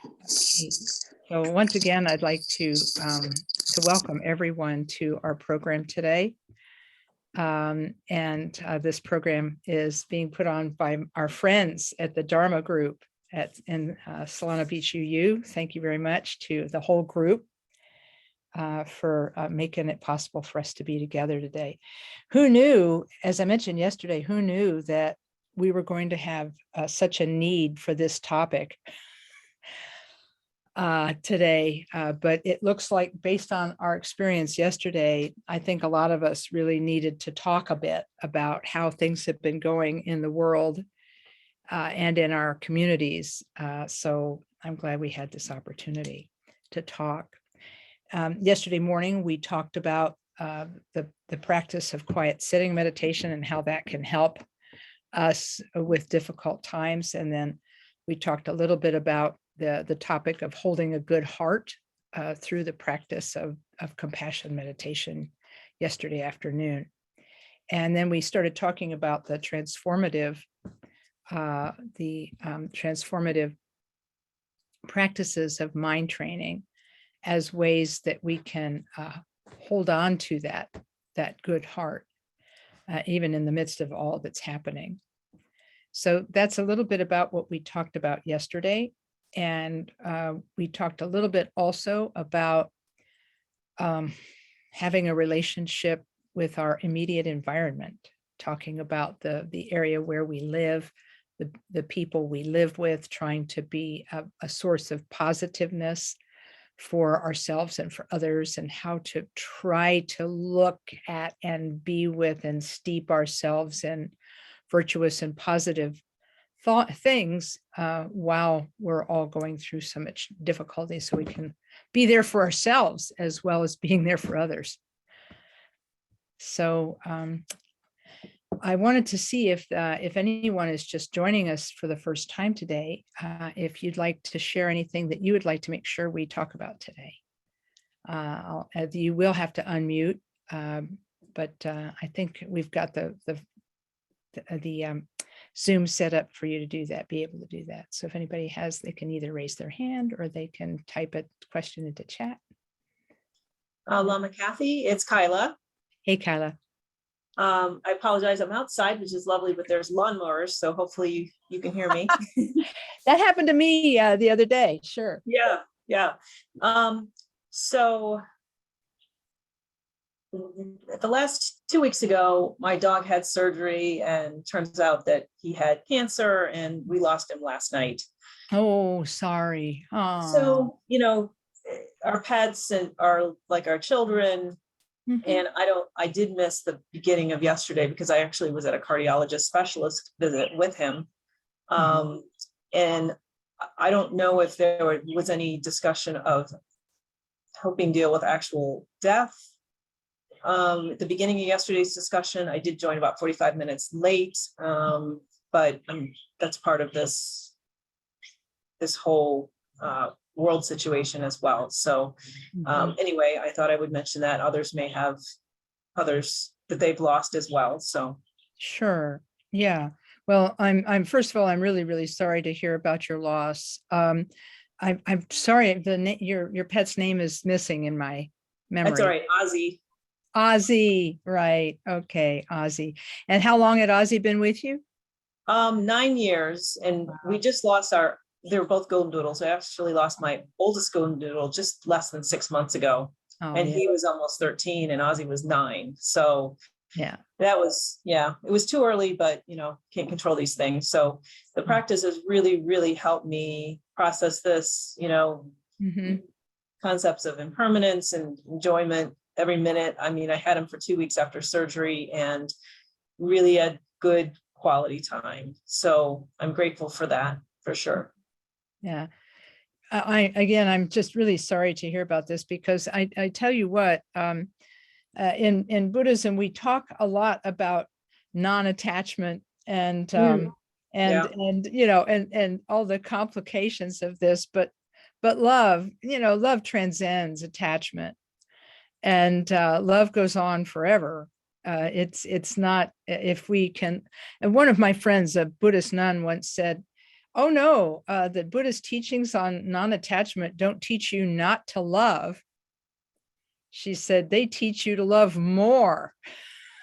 Okay. So once again, I'd like to welcome everyone to our program today. This program is being put on by our friends at the Dharma Group in Solana Beach UU. Thank you very much to the whole group for making it possible for us to be together today. Who knew, as I mentioned yesterday, who knew that we were going to have such a need for this topic today, but it looks like, based on our experience yesterday, I think a lot of us really needed to talk a bit about how things have been going in the world and in our communities. So I'm glad we had this opportunity to talk. Yesterday morning, we talked about the practice of quiet sitting meditation and how that can help us with difficult times. And then we talked a little bit about the topic of holding a good heart through the practice of compassion meditation yesterday afternoon. And then we started talking about the transformative practices of mind training as ways that we can hold on to that good heart, even in the midst of all that's happening. So that's a little bit about what we talked about yesterday. And we talked a little bit also about having a relationship with our immediate environment, talking about the area where we live, the people we live with, trying to be a source of positiveness for ourselves and for others, and how to try to look at and be with and steep ourselves in virtuous and positive things while we're all going through so much difficulty, so we can be there for ourselves as well as being there for others. So I wanted to see if anyone is just joining us for the first time today, if you'd like to share anything that you would like to make sure we talk about today. You will have to unmute, but I think we've got the Zoom set up for you to do that, be able to do that. So if anybody has, they can either raise their hand or they can type a question into chat. Lama Kathy, it's Kyla. Hey, Kyla. I apologize, I'm outside, which is lovely, but there's lawnmowers, so hopefully you can hear me. That happened to me the other day, sure. Yeah. So the last 2 weeks ago, my dog had surgery, and turns out that he had cancer, and we lost him last night. Oh, sorry. Oh. So, our pets are like our children. Mm-hmm. And I did miss the beginning of yesterday because I actually was at a cardiologist specialist visit with him. Mm-hmm. And I don't know if there was any discussion of helping deal with actual death. At the beginning of yesterday's discussion, I did join about 45 minutes late, but that's part of this whole world situation as well. So anyway, I thought I would mention that others may have others that they've lost as well. So sure. Yeah. Well, I'm first of all, I'm really, really sorry to hear about your loss. I'm sorry, your pet's name is missing in my memory. That's all right. Ozzy. Ozzy, right. Okay, Ozzy. And how long had Ozzy been with you? 9 years. And we just lost they were both golden doodles. I actually lost my oldest golden doodle just less than 6 months ago. Oh, and yeah. He was almost 13 and Ozzy was 9. So yeah, it was too early, but can't control these things. So the practice has really, really helped me process this, concepts of impermanence and enjoyment every minute. I mean, I had him for 2 weeks after surgery and really had good quality time. So I'm grateful for that, for sure. Yeah. I'm just really sorry to hear about this, because I tell you what, in Buddhism, we talk a lot about non-attachment and all the complications of this, but love, love transcends attachment, and love goes on forever. It's not, if we can, and one of my friends, a Buddhist nun, once said, Oh no, the Buddhist teachings on non-attachment don't teach you not to love. She said they teach you to love more.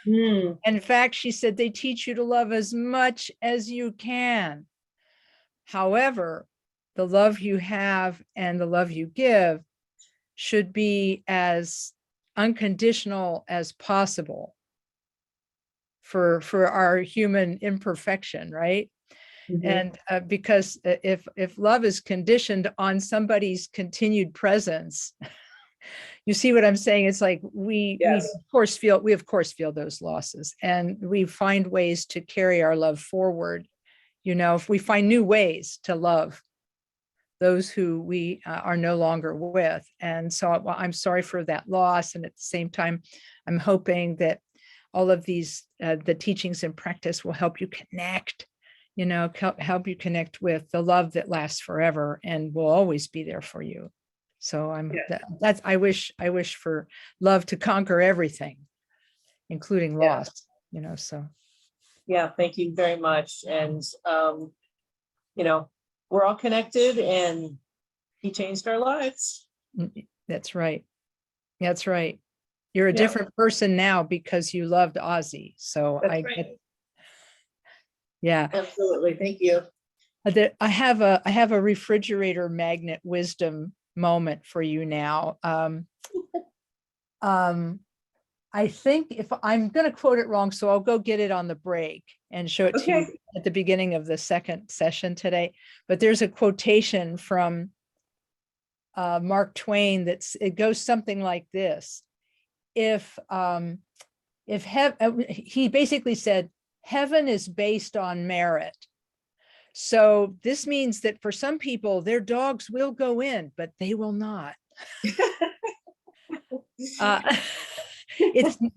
Hmm. In fact, she said they teach you to love as much as you can. However, the love you have and the love you give should be as unconditional as possible for our human imperfection, right? Mhm. And because if love is conditioned on somebody's continued presence, you see what I'm saying? It's like we Yes. of course feel those losses, and we find ways to carry our love forward. You know, if we find new ways to love those who we are no longer with. And so I'm sorry for that loss. And at the same time, I'm hoping that all of these, the teachings and practice will help you connect, you know, help you connect with the love that lasts forever and will always be there for you. So Yeah. that's, I wish for love to conquer everything, including Yeah. loss, you know, so. Yeah. Thank you very much. And, you know, we're all connected and he changed our lives. That's right. That's right. You're a Yeah. different person now because you loved Ozzy. So That's right. Yeah. Absolutely. Thank you. I have a refrigerator magnet wisdom moment for you now. Um, I think if I'm going to quote it wrong, so I'll go get it on the break and show it to you Okay. at the beginning of the second session today. But there's a quotation from Mark Twain it goes something like this: If he basically said, heaven is based on merit. So this means that for some people, their dogs will go in, but they will not. Uh,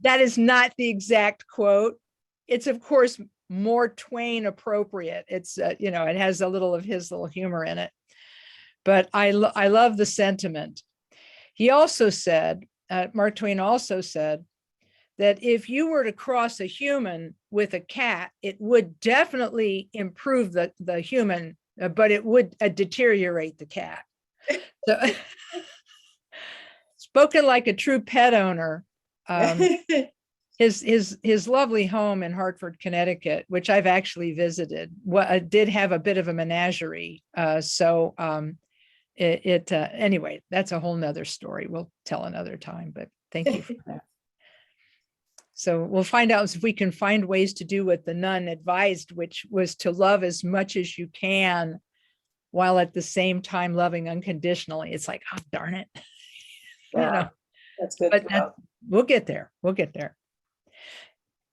that is not the exact quote. It's of course more Twain appropriate. It's you know, it has a little of his little humor in it, but I love the sentiment. He also said, Mark Twain also said that if you were to cross a human with a cat, it would definitely improve the human, but it would deteriorate the cat. So, spoken like a true pet owner. His lovely home in Hartford, Connecticut, which I've actually visited, did have a bit of a menagerie. Anyway, that's a whole nother story. We'll tell another time, but thank you for that. So we'll find out if we can find ways to do what the nun advised, which was to love as much as you can while at the same time loving unconditionally. It's like, oh, darn it. You Yeah, know, that's good but stuff. we'll get there. We'll get there.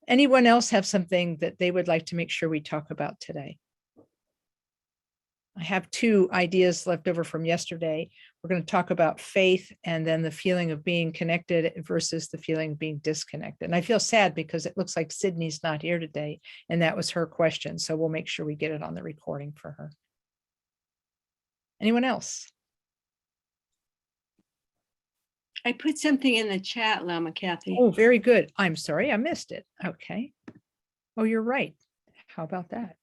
Anyone else have something that they would like to make sure we talk about today? I have two ideas left over from yesterday. We're going to talk about faith and then the feeling of being connected versus the feeling of being disconnected. And I feel sad because it looks like Sydney's not here today, and that was her question. So we'll make sure we get it on the recording for her. Anyone else? I put something in the chat, Lama Kathy. Oh, very good. I'm sorry, I missed it. Okay. Oh, you're right. How about that?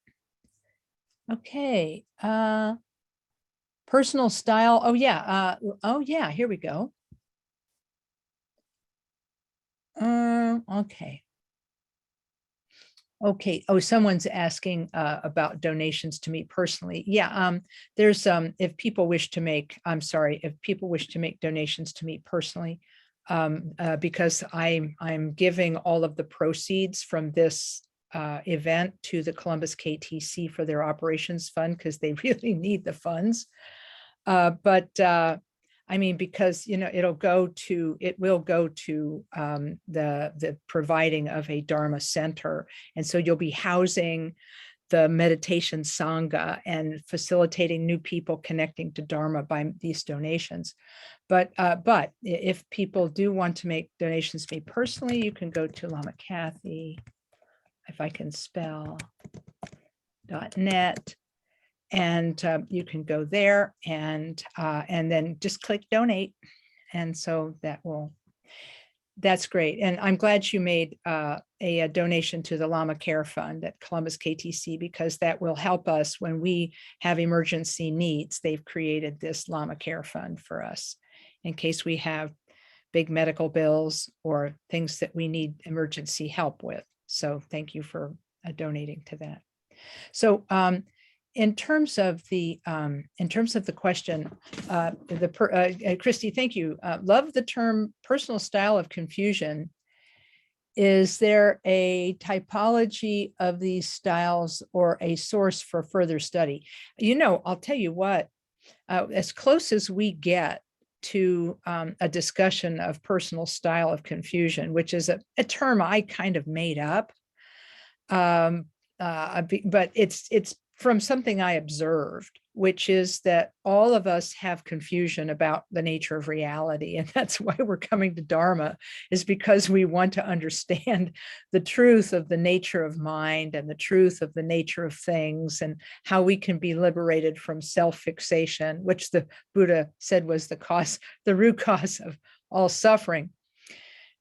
Okay. Personal style. Oh yeah. Here we go. Okay. Okay. Oh, someone's asking about donations to me personally. Yeah. There's if people wish to make, I'm sorry, if people wish to make donations to me personally, because I'm giving all of the proceeds from this event to the Columbus KTC for their operations fund because they really need the funds. I mean, because, you know, it will go to the providing of a Dharma center. And so you'll be housing the meditation Sangha and facilitating new people connecting to Dharma by these donations. But if people do want to make donations to me personally, you can go to Lama Kathy, if I can spell, .net. And you can go there and then just click donate. And so that will, That's great. And I'm glad you made a donation to the Llama Care Fund at Columbus KTC, because that will help us when we have emergency needs. They've created this Llama Care Fund for us in case we have big medical bills or things that we need emergency help with. So thank you for donating to that. So in terms of the question, Christy, thank you. Love the term personal style of confusion. Is there a typology of these styles or a source for further study? You know, I'll tell you what, as close as we get to a discussion of personal style of confusion, which is a term I kind of made up, but it's from something I observed, which is that all of us have confusion about the nature of reality. And that's why we're coming to Dharma, is because we want to understand the truth of the nature of mind and the truth of the nature of things, and how we can be liberated from self-fixation, which the Buddha said was the root cause of all suffering.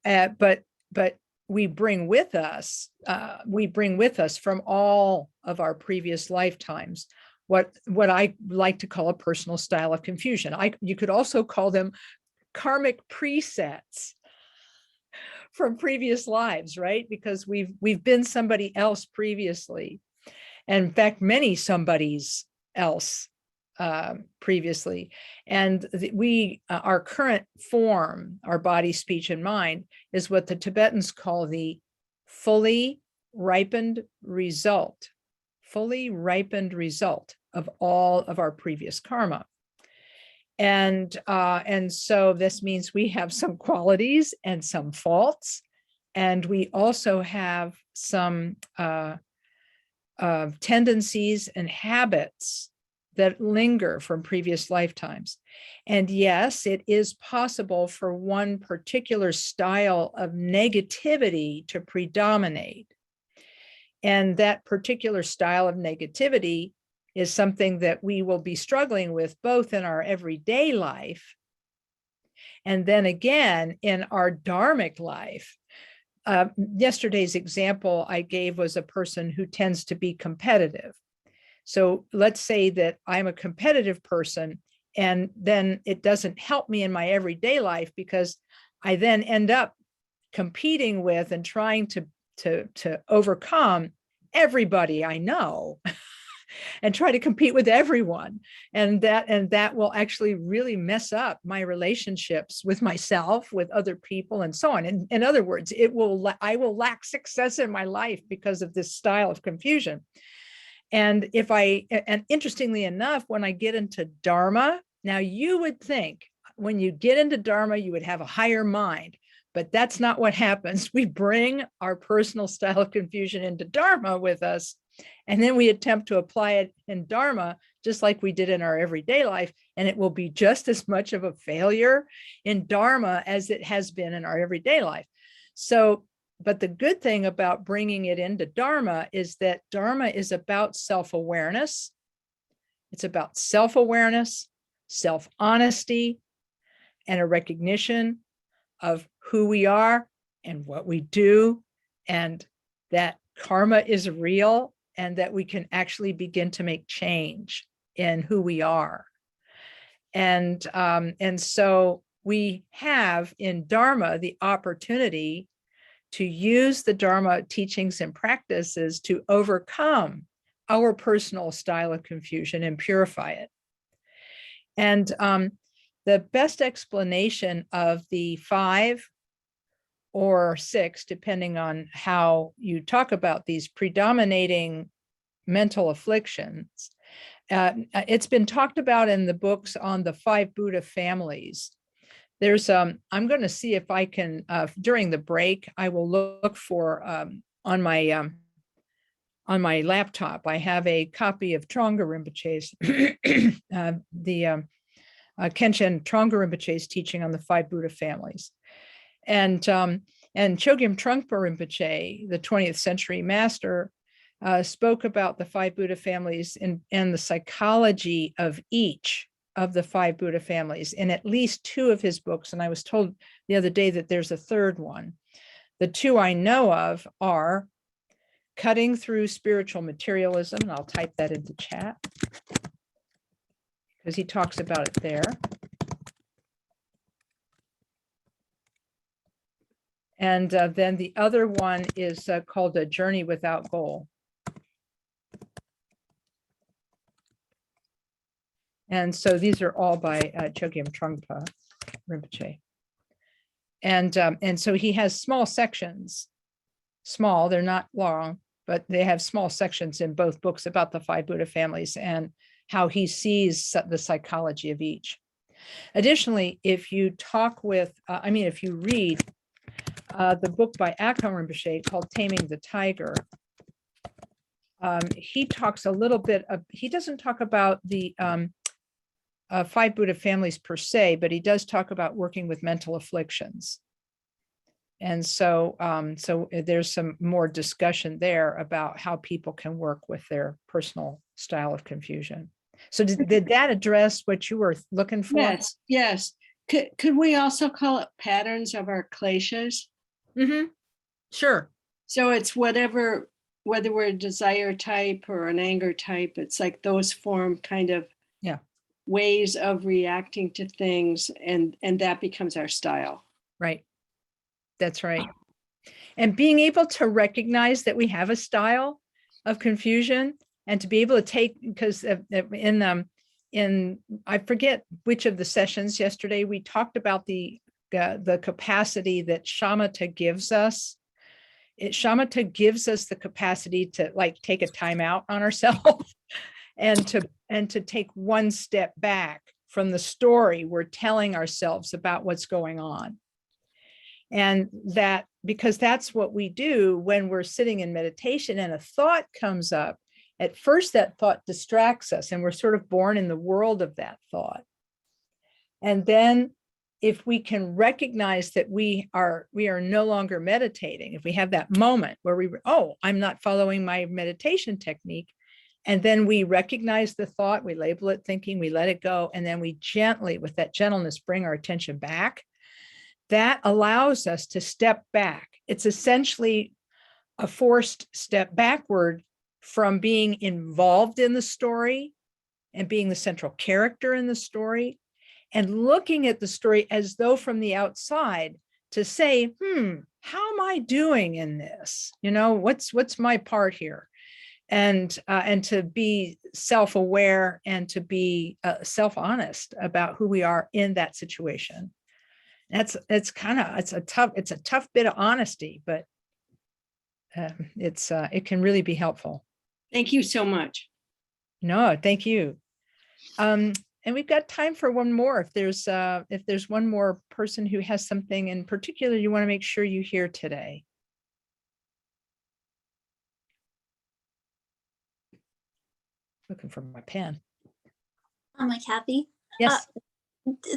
But we bring with us from all of our previous lifetimes what I like to call a personal style of confusion. You could also call them karmic presets from previous lives, right? Because we've been somebody else previously, and in fact, many somebodies else previously. And our current form, our body, speech, and mind, is what the Tibetans call the fully ripened result of all of our previous karma. And so this means we have some qualities and some faults, and we also have some tendencies and habits that linger from previous lifetimes. And yes, it is possible for one particular style of negativity to predominate. And that particular style of negativity is something that we will be struggling with both in our everyday life and then again in our dharmic life. Yesterday's example I gave was a person who tends to be competitive. So let's say that I'm a competitive person, and then it doesn't help me in my everyday life, because I then end up competing with and trying to overcome everybody I know and try to compete with everyone. And that will actually really mess up my relationships with myself, with other people, and so on. In other words, I will lack success in my life because of this style of confusion. And interestingly enough, when I get into Dharma, now you would think when you get into Dharma, you would have a higher mind, but that's not what happens. We bring our personal style of confusion into Dharma with us, and then we attempt to apply it in Dharma, just like we did in our everyday life. And it will be just as much of a failure in Dharma as it has been in our everyday life. So, but the good thing about bringing it into Dharma is that Dharma is about self-awareness. It's about self-awareness, self-honesty, and a recognition of who we are and what we do, and that karma is real, and that we can actually begin to make change in who we are. And so we have in Dharma the opportunity to use the Dharma teachings and practices to overcome our personal style of confusion and purify it. And the best explanation of the 5 or 6, depending on how you talk about these predominating mental afflictions, it's been talked about in the books on the 5 Buddha families. There's I'm going to see if I can during the break, I will look for on my laptop. I have a copy of Trungpa Rinpoche's the Kenshin Trungpa Rinpoche's teaching on the 5 Buddha families, and Chogyam Trungpa Rinpoche, the 20th century master, spoke about the 5 Buddha families and the psychology of each of the 5 Buddha families in at least 2 of his books. And I was told the other day that there's a third one. The two I know of are Cutting Through Spiritual Materialism, and I'll type that into chat because he talks about it there. And then the other one is called A Journey Without Goal. And so these are all by Chogyam Trungpa Rinpoche. And so he has small sections, small, they're not long, but they have small sections in both books about the 5 Buddha families and how he sees the psychology of each. Additionally, if you talk with, if you read the book by Akho Rinpoche called Taming the Tiger, he talks a little bit of, he doesn't talk about the 5 Buddha families per se, but he does talk about working with mental afflictions. And so, so there's some more discussion there about how people can work with their personal style of confusion. So did that address what you were looking for? Yes, yes. Could we also call it patterns of our kleshas? Mm-hmm. Sure. So it's whatever, whether we're a desire type or an anger type, it's like those form kind of ways of reacting to things, and that becomes our style. Right. That's right. And being able to recognize that we have a style of confusion and to be able to take, because in I forget which of the sessions yesterday, we talked about the capacity that shamatha gives us. Shamatha gives us the capacity to like take a time out on ourselves and to take one step back from the story we're telling ourselves about what's going on. And that, because that's what we do when we're sitting in meditation and a thought comes up. At first, that thought distracts us and we're sort of born in the world of that thought. And then if we can recognize that we are no longer meditating, if we have that moment where I'm not following my meditation technique, and then we recognize the thought, we label it thinking, we let it go, and then we gently, with that gentleness, bring our attention back, that allows us to step back. It's essentially a forced step backward from being involved in the story and being the central character in the story, and looking at the story as though from the outside to say, how am I doing in this? What's my part here? And to be self-aware and to be self-honest about who we are in that situation. It's a tough bit of honesty, but it can really be helpful. Thank you so much. No, thank you. And we've got time for one more. If there's one more person who has something in particular you want to make sure you hear today. Looking for my pen. Am I Kathy? Yes.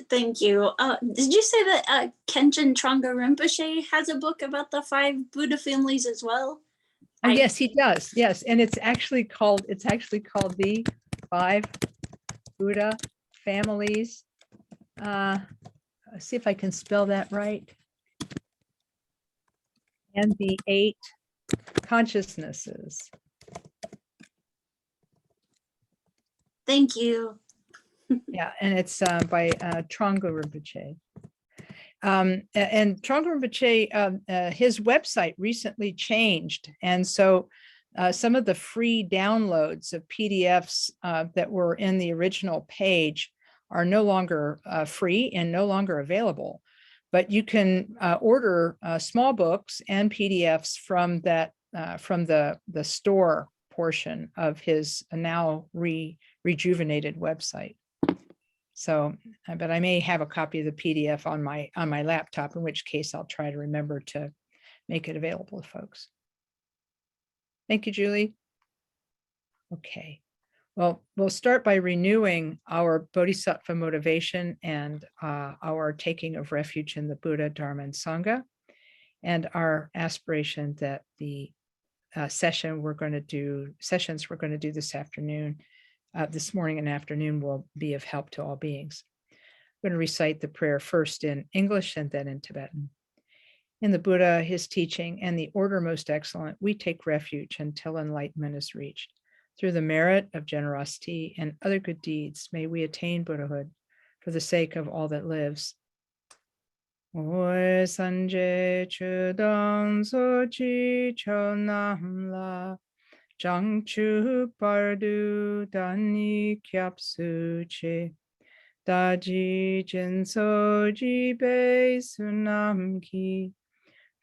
Thank you. Did you say that Khenchen Trungpa Rinpoche has a book about the 5 Buddha families as well? Oh, yes, he does. Yes, and it's actually called the 5 Buddha families. Let's see if I can spell that right. And the 8 consciousnesses. Thank you. Yeah, and it's by Trungpa Rinpoche. And Trungpa Rinpoche, his website recently changed. And so some of the free downloads of PDFs that were in the original page are no longer free and no longer available. But you can order small books and PDFs from that from the store portion of his now rejuvenated website. So, but I may have a copy of the PDF on my laptop, in which case I'll try to remember to make it available to folks. Thank you, Julie. Okay, well, we'll start by renewing our Bodhisattva motivation and our taking of refuge in the Buddha, Dharma, and Sangha, and our aspiration that the sessions we're going to do this afternoon, this morning and afternoon, will be of help to all beings. I'm going to recite the prayer first in English and then in Tibetan. In the Buddha, his teaching, and the order most excellent, we take refuge until enlightenment is reached. Through the merit of generosity and other good deeds, may we attain Buddhahood for the sake of all that lives. Oi sanje chudang sochi chonamla jangchu pardu dani kyapsu che daji jinso jibe sunamki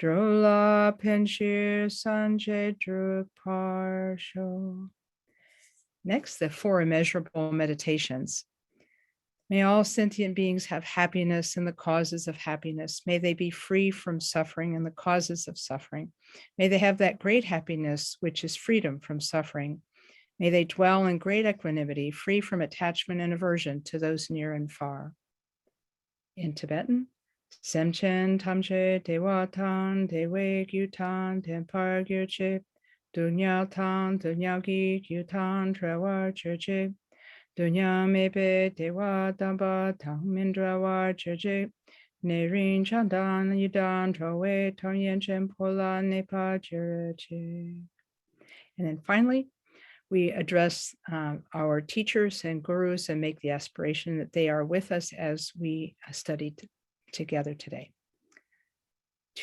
drola penshir sanje druk parsho. Next, the 4 immeasurable meditations. May all sentient beings have happiness and the causes of happiness. May they be free from suffering and the causes of suffering. May they have that great happiness, which is freedom from suffering. May they dwell in great equanimity, free from attachment and aversion to those near and far. In Tibetan, Semchen Tamche Dewa Tan Dewe Gyutan Tempar Gyurche Dunya Tan Dunya Gi Gyutan Trewa Churche Dunya Mebe Dewa Damba Tang Mindrawa Churche Nerin Chandan Yudan Trowe Tonyen Pola Nepa Churche. And then finally, we address our teachers and gurus and make the aspiration that they are with us as we study together today.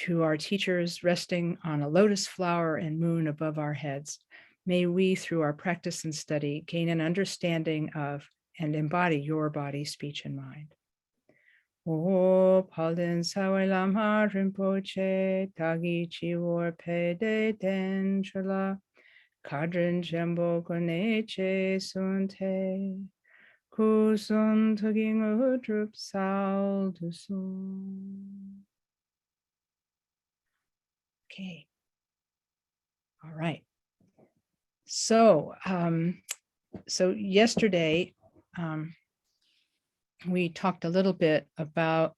To our teachers resting on a lotus flower and moon above our heads, may we, through our practice and study, gain an understanding of and embody your body, speech, and mind. O Palden Sawelam Rinpoche, Tagi Chiwar Pede Den Chula, Kadrin Jembo Goneche Sunte, Kusun Tuging Udrup Sal Dusun. Okay. All right. So, yesterday, we talked a little bit about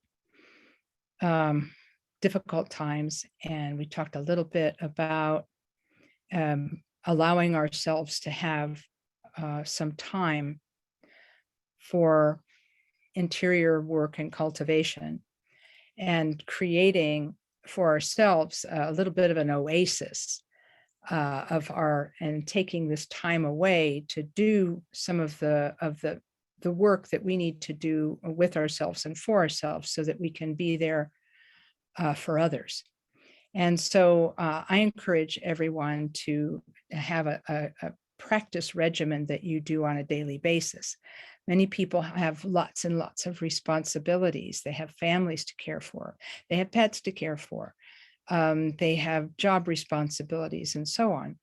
difficult times, and we talked a little bit about allowing ourselves to have some time for interior work and cultivation, and creating for ourselves a little bit of an oasis and taking this time away to do some of the work that we need to do with ourselves and for ourselves, so that we can be there for others. And so I encourage everyone to have a practice regimen that you do on a daily basis. Many people have lots and lots of responsibilities. They have families to care for. They have pets to care for. They have job responsibilities and so on.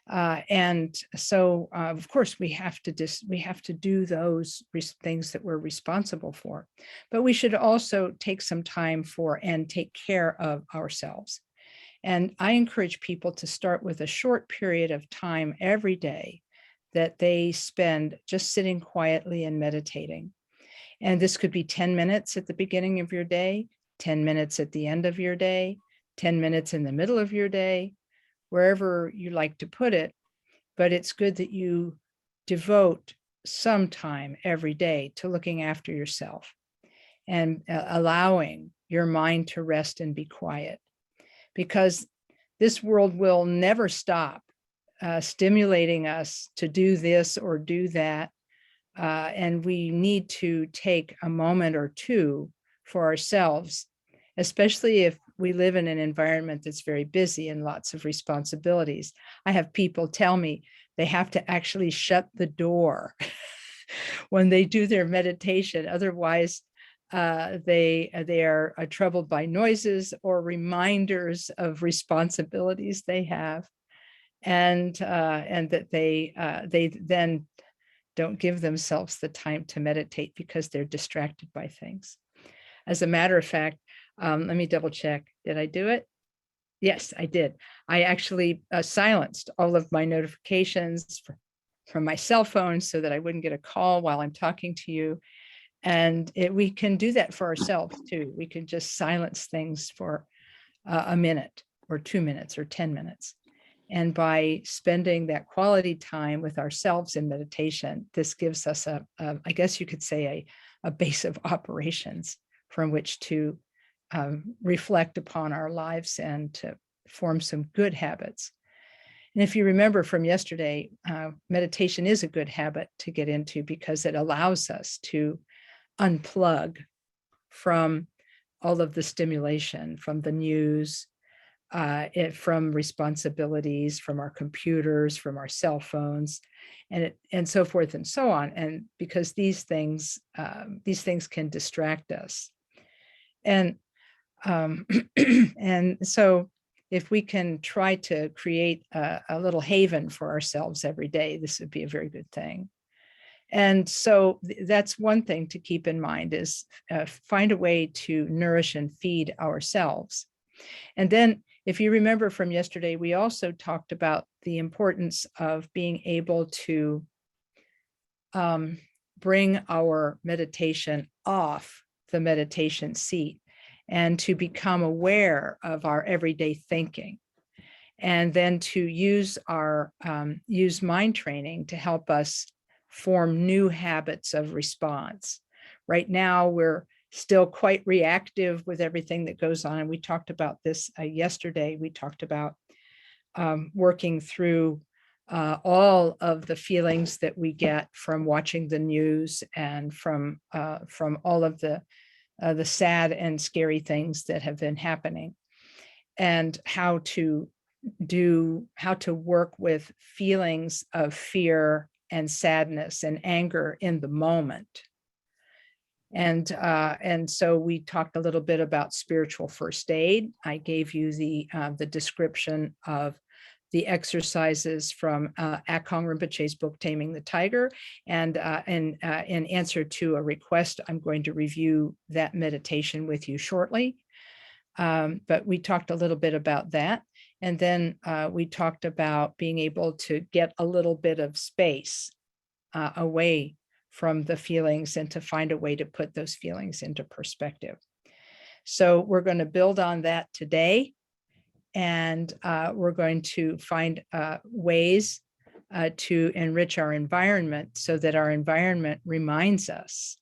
And so, of course, we have to do those things that we're responsible for, but we should also take some time for and take care of ourselves. And I encourage people to start with a short period of time every day that they spend just sitting quietly and meditating. And this could be 10 minutes at the beginning of your day, 10 minutes at the end of your day, 10 minutes in the middle of your day, wherever you like to put it. But it's good that you devote some time every day to looking after yourself and allowing your mind to rest and be quiet, because this world will never stop stimulating us to do this or do that. And we need to take a moment or two for ourselves, especially if we live in an environment that's very busy and lots of responsibilities. I have people tell me they have to actually shut the door when they do their meditation. Otherwise, they are troubled by noises or reminders of responsibilities they have, and that they then don't give themselves the time to meditate because they're distracted by things. As a matter of fact, let me double check. Did I do it? Yes, I did. I actually silenced all of my notifications from my cell phone so that I wouldn't get a call while I'm talking to you. And we can do that for ourselves too. We can just silence things for a minute or 2 minutes or 10 minutes. And by spending that quality time with ourselves in meditation, this gives us I guess you could say, a base of operations from which to reflect upon our lives and to form some good habits. And if you remember from yesterday, meditation is a good habit to get into because it allows us to unplug from all of the stimulation, from the news, from responsibilities, from our computers, from our cell phones, and so forth and so on. And because these things can distract us. And and so if we can try to create a little haven for ourselves every day, this would be a very good thing. And so that's one thing to keep in mind, is find a way to nourish and feed ourselves. And then if you remember from yesterday, we also talked about the importance of being able to bring our meditation off the meditation seat and to become aware of our everyday thinking, and then to use use mind training to help us form new habits of response. Right now, we're still quite reactive with everything that goes on. And we talked about this yesterday. We talked about working through all of the feelings that we get from watching the news and from all of the sad and scary things that have been happening, and how to work with feelings of fear and sadness and anger in the moment. And so we talked a little bit about spiritual first aid. I gave you the description of the exercises from Akong Rinpoche's book, Taming the Tiger. And in answer to a request, I'm going to review that meditation with you shortly. But we talked a little bit about that. And then we talked about being able to get a little bit of space away from the feelings and to find a way to put those feelings into perspective. So we're going to build on that today. And we're going to find ways to enrich our environment so that our environment reminds us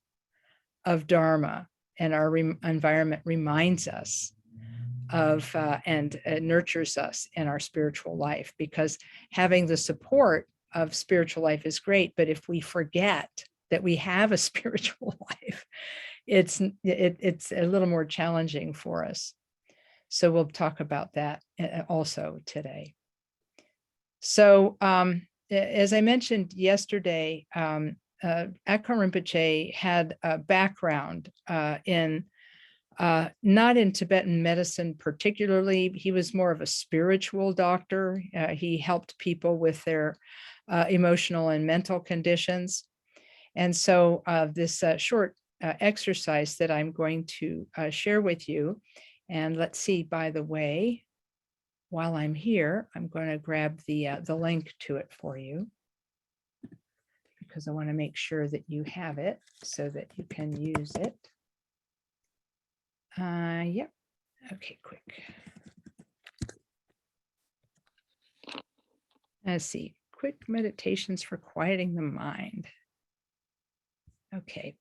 of Dharma, and our environment reminds us of and nurtures us in our spiritual life. Because having the support of spiritual life is great, but if we forget that we have a spiritual life, it's a little more challenging for us. So we'll talk about that also today. So as I mentioned yesterday, Akon Rinpoche had a background in not in Tibetan medicine particularly. He was more of a spiritual doctor. He helped people with their emotional and mental conditions. And so this short exercise that I'm going to share with you, and let's see, by the way, while I'm here, I'm going to grab the link to it for you, because I want to make sure that you have it so that you can use it. Yep. Okay, quick. Let's see. Quick meditations for quieting the mind. Okay.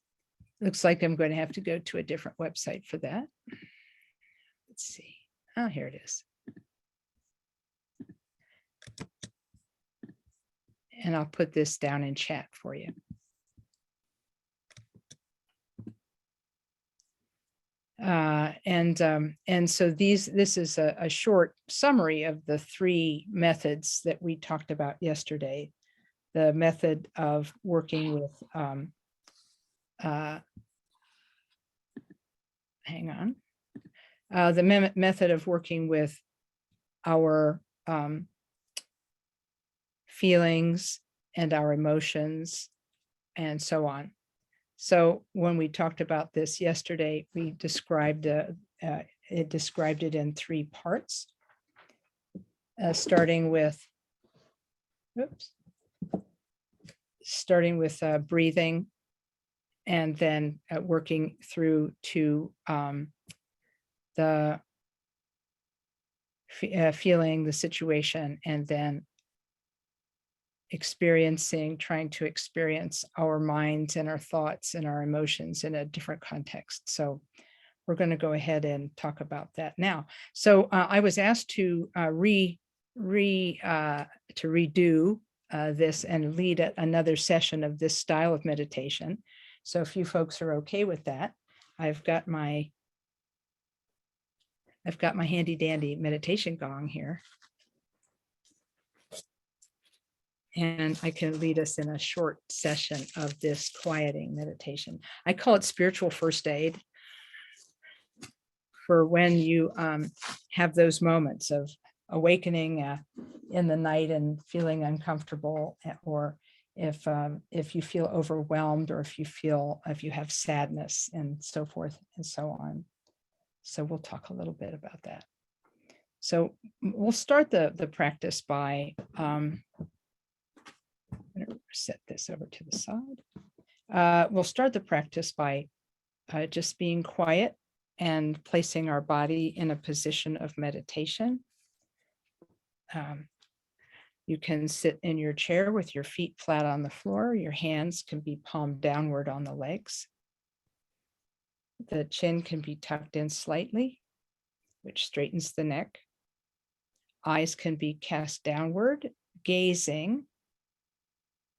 Looks like I'm going to have to go to a different website for that. Let's see. Oh, here it is. And I'll put this down in chat for you. And so this is a short summary of the three methods that we talked about yesterday. The method of working with, hang on, the method of working with our feelings and our emotions and so on. So when we talked about this yesterday, we described it in three parts, starting with breathing, and then working through to the feeling the situation, and then trying to experience our minds and our thoughts and our emotions in a different context. So we're going to go ahead and talk about that now. So I was asked to redo this and lead another session of this style of meditation. So if you folks are okay with that, I've got my handy dandy meditation gong here. And I can lead us in a short session of this quieting meditation. I call it spiritual first aid for when you have those moments of awakening in the night and feeling uncomfortable, or if you feel overwhelmed, or if you have sadness and so forth and so on. So we'll talk a little bit about that. So we'll start the practice by I'm going to set this over to the side. We'll start the practice by just being quiet and placing our body in a position of meditation. You can sit in your chair with your feet flat on the floor. Your hands can be palm downward on the legs. The chin can be tucked in slightly, which straightens the neck. Eyes can be cast downward, gazing,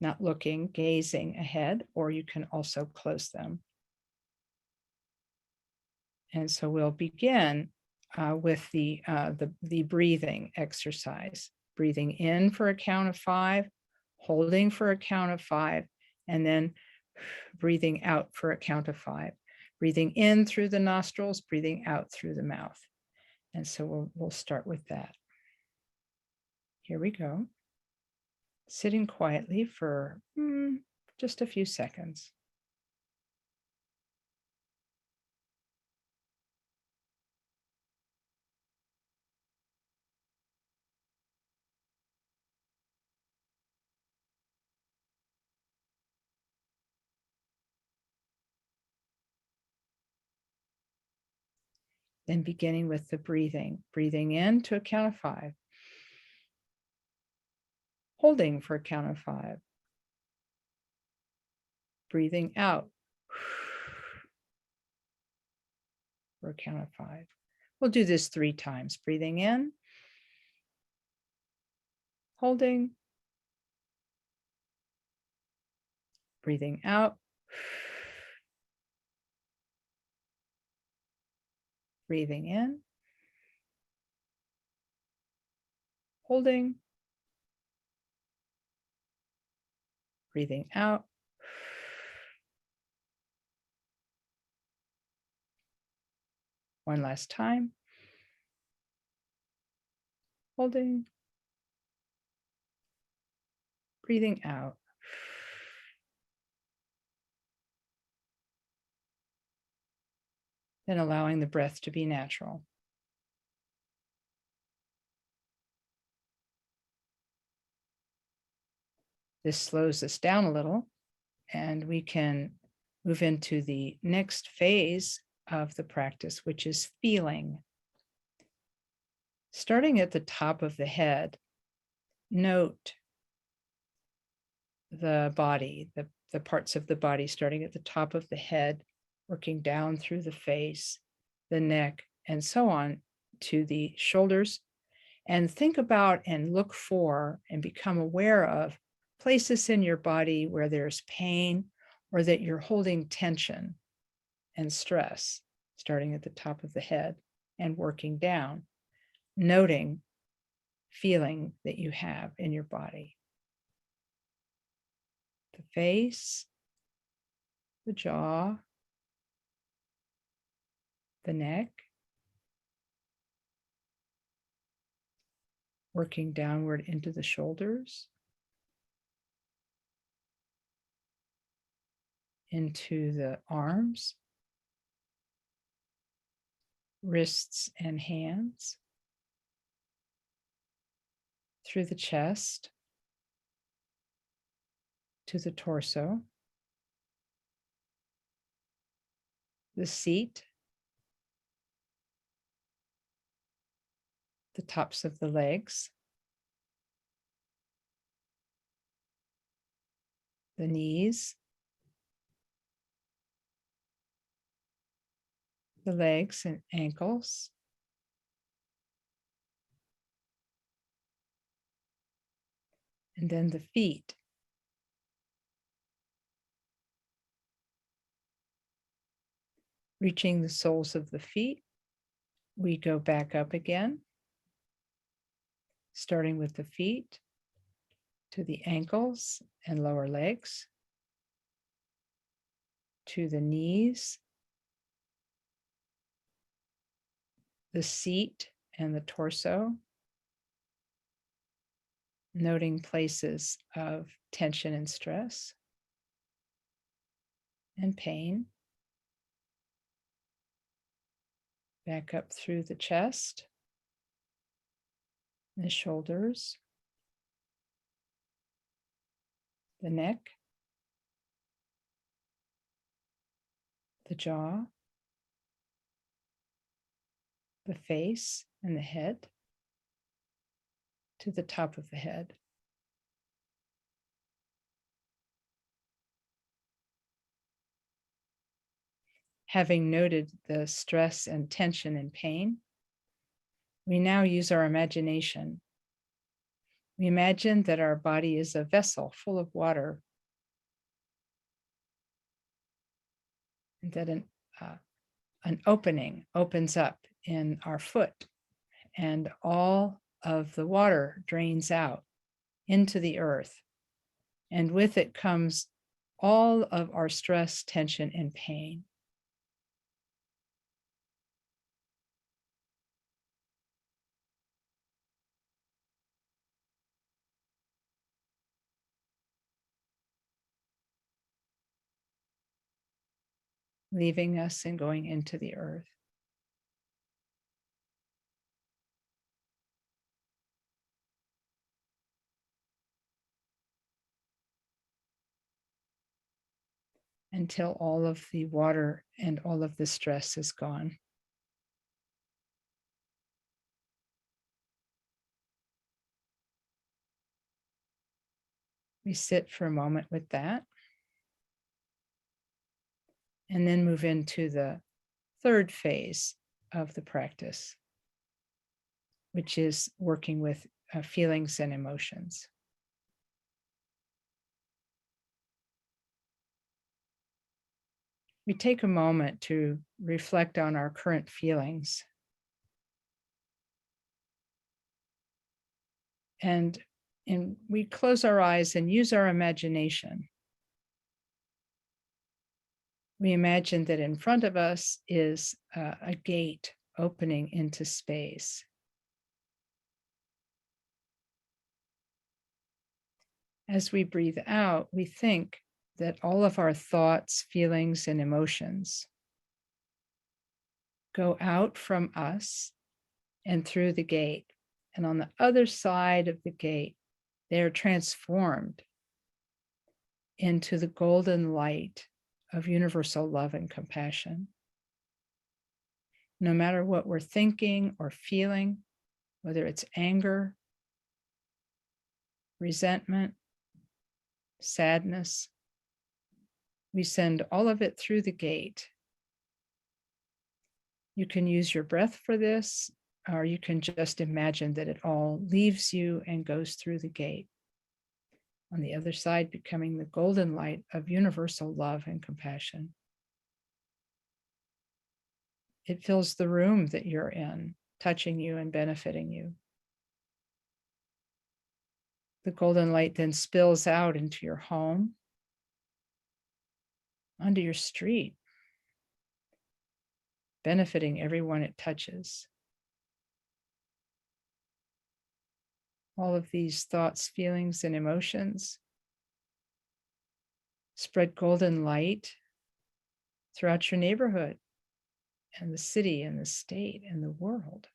not looking, gazing ahead, or you can also close them. And so we'll begin with the breathing exercise. Breathing in for a count of 5, holding for a count of 5, and then breathing out for a count of 5. Breathing in through the nostrils, breathing out through the mouth. And so we'll start with that. Here we go. Sitting quietly for just a few seconds. Then beginning with the breathing. Breathing in to a count of 5. Holding for a count of 5. Breathing out for a count of 5. We'll do this 3 times. Breathing in, holding, breathing out, breathing in, holding, breathing out, one last time, holding, breathing out. Then allowing the breath to be natural. This slows us down a little, and we can move into the next phase of the practice, which is feeling. Starting at the top of the head, note the body, the parts of the body, starting at the top of the head, working down through the face, the neck, and so on to the shoulders. And think about and look for and become aware of places in your body where there's pain or that you're holding tension and stress, starting at the top of the head and working down, noting feeling that you have in your body. The face, the jaw, the neck, working downward into the shoulders, into the arms, wrists and hands, through the chest, to the torso, the seat, the tops of the legs, the knees, the legs and ankles, and then the feet. Reaching the soles of the feet, we go back up again, starting with the feet to the ankles and lower legs, to the knees, the seat and the torso, noting places of tension and stress and pain. Back up through the chest, the shoulders, the neck, the jaw, the face and the head, to the top of the head. Having noted the stress and tension and pain, we now use our imagination. We imagine that our body is a vessel full of water, and that an opening opens up in our foot, and all of the water drains out into the earth. And with it comes all of our stress, tension, and pain. Leaving us and going into the earth. Until all of the water and all of the stress is gone. We sit for a moment with that, and then move into the third phase of the practice, which is working with feelings and emotions. We take a moment to reflect on our current feelings and we close our eyes and use our imagination. We imagine that in front of us is a gate opening into space. As we breathe out, we think that all of our thoughts, feelings, and emotions go out from us and through the gate. And on the other side of the gate, they are transformed into the golden light of universal love and compassion. No matter what we're thinking or feeling, whether it's anger, resentment, sadness, we send all of it through the gate. You can use your breath for this, or you can just imagine that it all leaves you and goes through the gate. On the other side, becoming the golden light of universal love and compassion. It fills the room that you're in, touching you and benefiting you. The golden light then spills out into your home, onto your street, benefiting everyone it touches. All of these thoughts, feelings, and emotions spread golden light throughout your neighborhood and the city and the state and the world.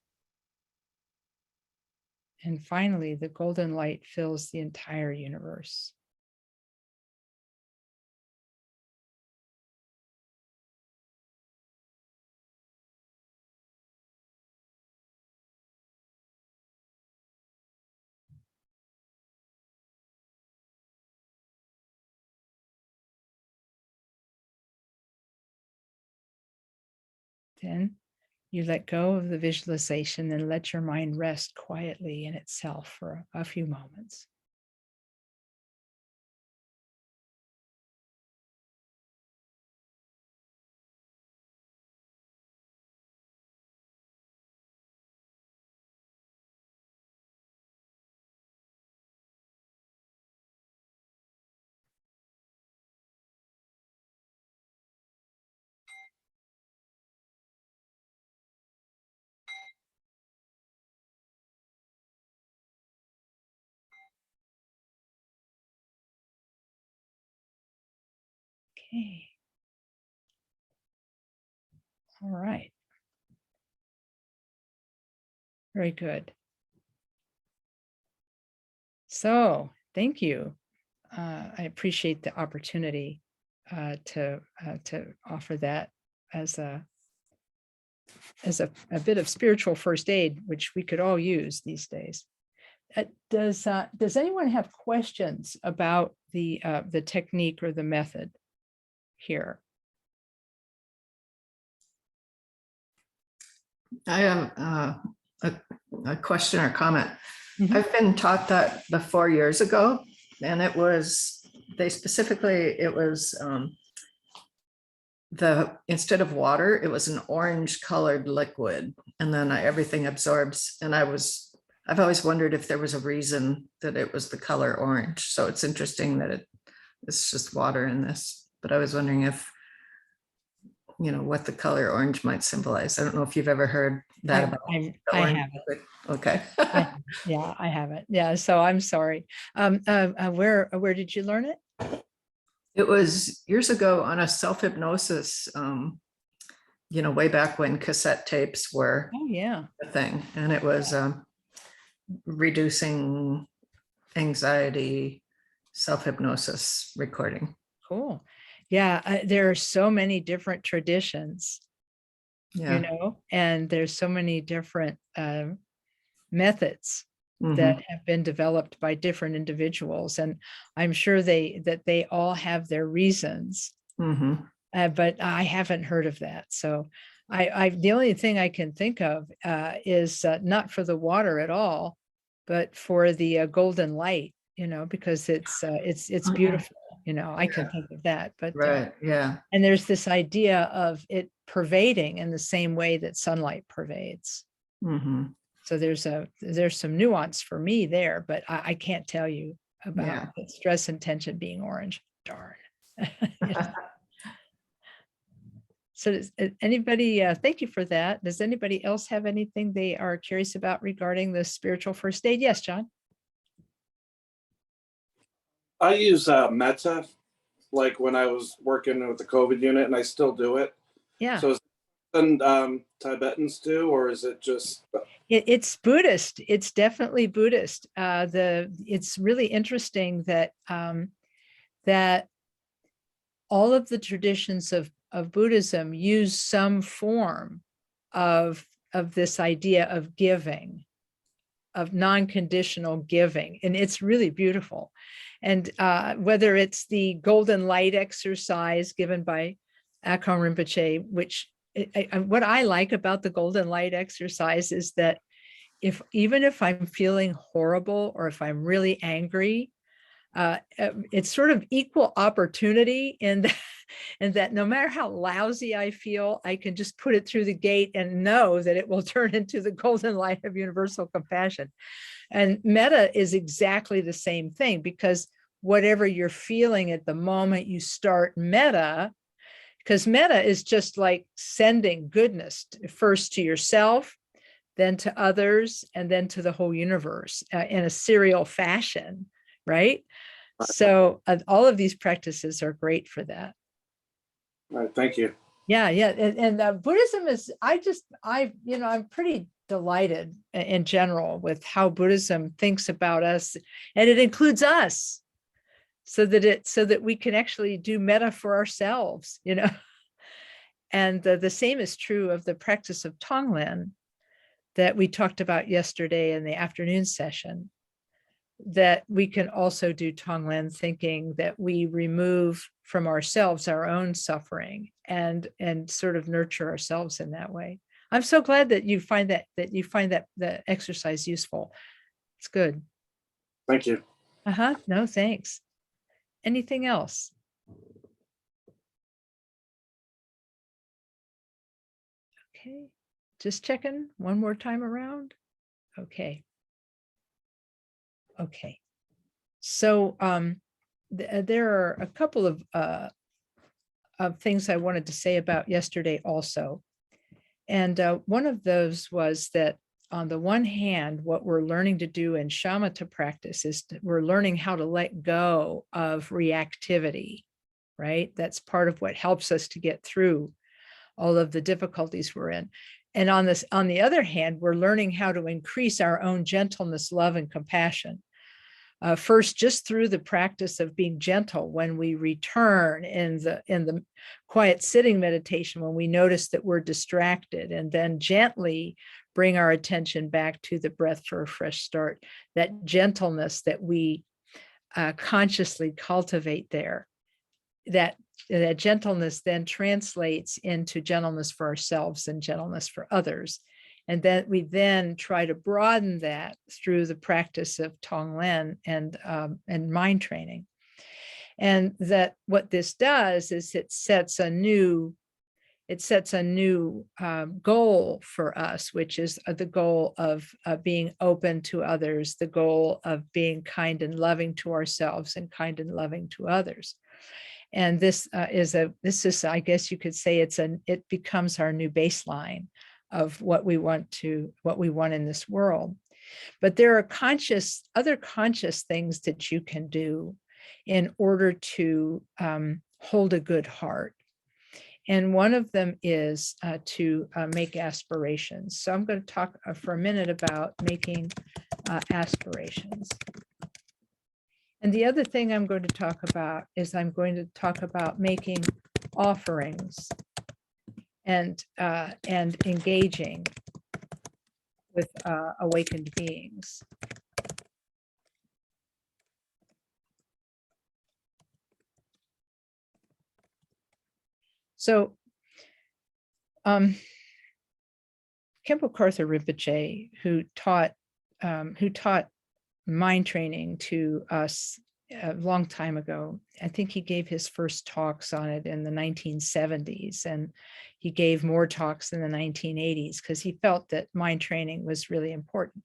And finally, the golden light fills the entire universe. Then you let go of the visualization and let your mind rest quietly in itself for a few moments. Okay. All right. Very good. So thank you. I appreciate the opportunity to offer that as a bit of spiritual first aid, which we could all use these days. Does anyone have questions about the technique or the method here? I have a question or comment. Mhm. I've been taught that 4 years ago, and it was instead of water, it was an orange colored liquid, and then everything absorbs. And I've always wondered if there was a reason that it was the color orange. So it's interesting that it's just water in this, but I was wondering if, what the color orange might symbolize. I don't know if you've ever heard that about the I orange haven't. liquid. Okay. Yeah, I haven't. Yeah, so I'm sorry. Where did you learn it? It was years ago on a self-hypnosis, way back when cassette tapes were Oh, yeah. a thing. And it was reducing anxiety, self-hypnosis recording. Cool. Yeah, there are so many different traditions, Yeah. and there's so many different methods Mhm. that have been developed by different individuals. And I'm sure that they all have their reasons, Mhm. but I haven't heard of that. So the only thing I can think of is not for the water at all, but for the golden light, because it's Okay. beautiful. I can think of that, but Right. Yeah. and there's this idea of it pervading in the same way that sunlight pervades. Mhm. So there's some nuance for me there, but I can't tell you about Yeah. the stress and tension being orange. Darn. So does anybody, thank you for that. Does anybody else have anything they are curious about regarding the spiritual first aid? Yes, John. I use Meta, like when I was working with the COVID unit, and I still do it. Yeah. So is it something Tibetans do, or is it just? It's Buddhist. It's definitely Buddhist. It's really interesting that that all of the traditions of Buddhism use some form of this idea of giving, of non-conditional giving, and it's really beautiful. And whether it's the golden light exercise given by Akon Rinpoche, which what I like about the golden light exercise is that even if I'm feeling horrible or if I'm really angry, it's sort of equal opportunity in that no matter how lousy I feel, I can just put it through the gate and know that it will turn into the golden light of universal compassion. And metta is exactly the same thing, because whatever you're feeling at the moment you start metta, because metta is just like sending goodness first to yourself, then to others, and then to the whole universe in a serial fashion, right? So all of these practices are great for that. All right, thank you. Yeah, yeah, and Buddhism is, I'm pretty delighted in general with how Buddhism thinks about us, and it includes us, so that we can actually do metta for ourselves, And the same is true of the practice of Tonglen that we talked about yesterday in the afternoon session, that we can also do Tonglen thinking that we remove from ourselves, our own suffering, and sort of nurture ourselves in that way. I'm so glad that you find that the exercise useful. It's good. Thank you. No, thanks. Anything else? Okay, just checking one more time around. Okay. Okay. So there are a couple of things I wanted to say about yesterday also. And one of those was that on the one hand, what we're learning to do in shamatha practice is we're learning how to let go of reactivity, right? That's part of what helps us to get through all of the difficulties we're in. And on the other hand, we're learning how to increase our own gentleness, love, and compassion. First, just through the practice of being gentle when we return in the quiet sitting meditation, when we notice that we're distracted, and then gently bring our attention back to the breath for a fresh start. That gentleness that we consciously cultivate there, that gentleness then translates into gentleness for ourselves and gentleness for others. And then we then try to broaden that through the practice of Tonglen and mind training. And that what this does is it sets a new goal for us, which is the goal of being open to others, the goal of being kind and loving to ourselves and kind and loving to others. And this is, I guess you could say, it becomes our new baseline of what we want in this world. But there are other conscious things that you can do in order to hold a good heart. And one of them is to make aspirations. So I'm going to talk for a minute about making aspirations. And the other thing I'm going to talk about is I'm going to talk about making offerings and engaging with awakened beings. So Khenpo Karthar Rinpoche, who taught mind training to us a long time ago. I think he gave his first talks on it in the 1970s, and he gave more talks in the 1980s because he felt that mind training was really important.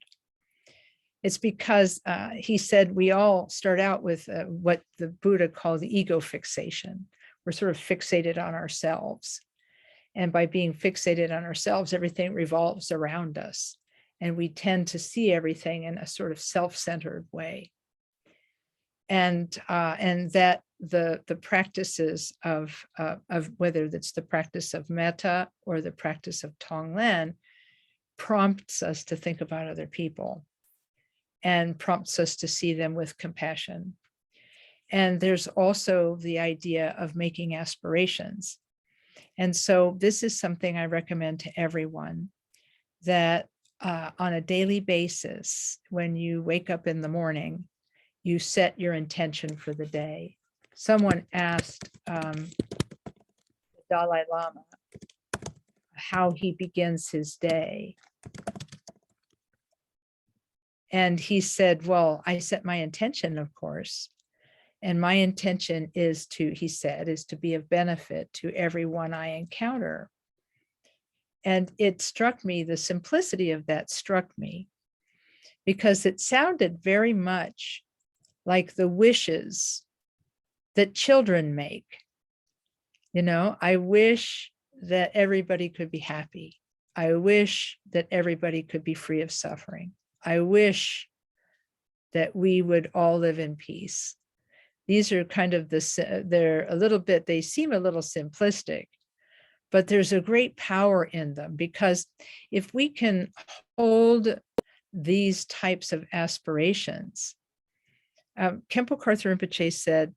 It's because he said we all start out with what the Buddha called the ego fixation. We're sort of fixated on ourselves. And by being fixated on ourselves, everything revolves around us. And we tend to see everything in a sort of self-centered way. And that the practices of whether that's the practice of metta or the practice of Tonglen prompts us to think about other people and prompts us to see them with compassion. And there's also the idea of making aspirations. And so this is something I recommend to everyone, that on a daily basis, when you wake up in the morning, you set your intention for the day. Someone asked the Dalai Lama how he begins his day. And he said, well, I set my intention, of course. And my intention is to, he said, is to be of benefit to everyone I encounter. And it struck me, the simplicity of that struck me, because it sounded very much like the wishes that children make. You know, I wish that everybody could be happy. I wish that everybody could be free of suffering. I wish that we would all live in peace. These are kind of they're a little bit, they seem a little simplistic, but there's a great power in them, because if we can hold these types of aspirations, Khenpo Karthar Rinpoche said,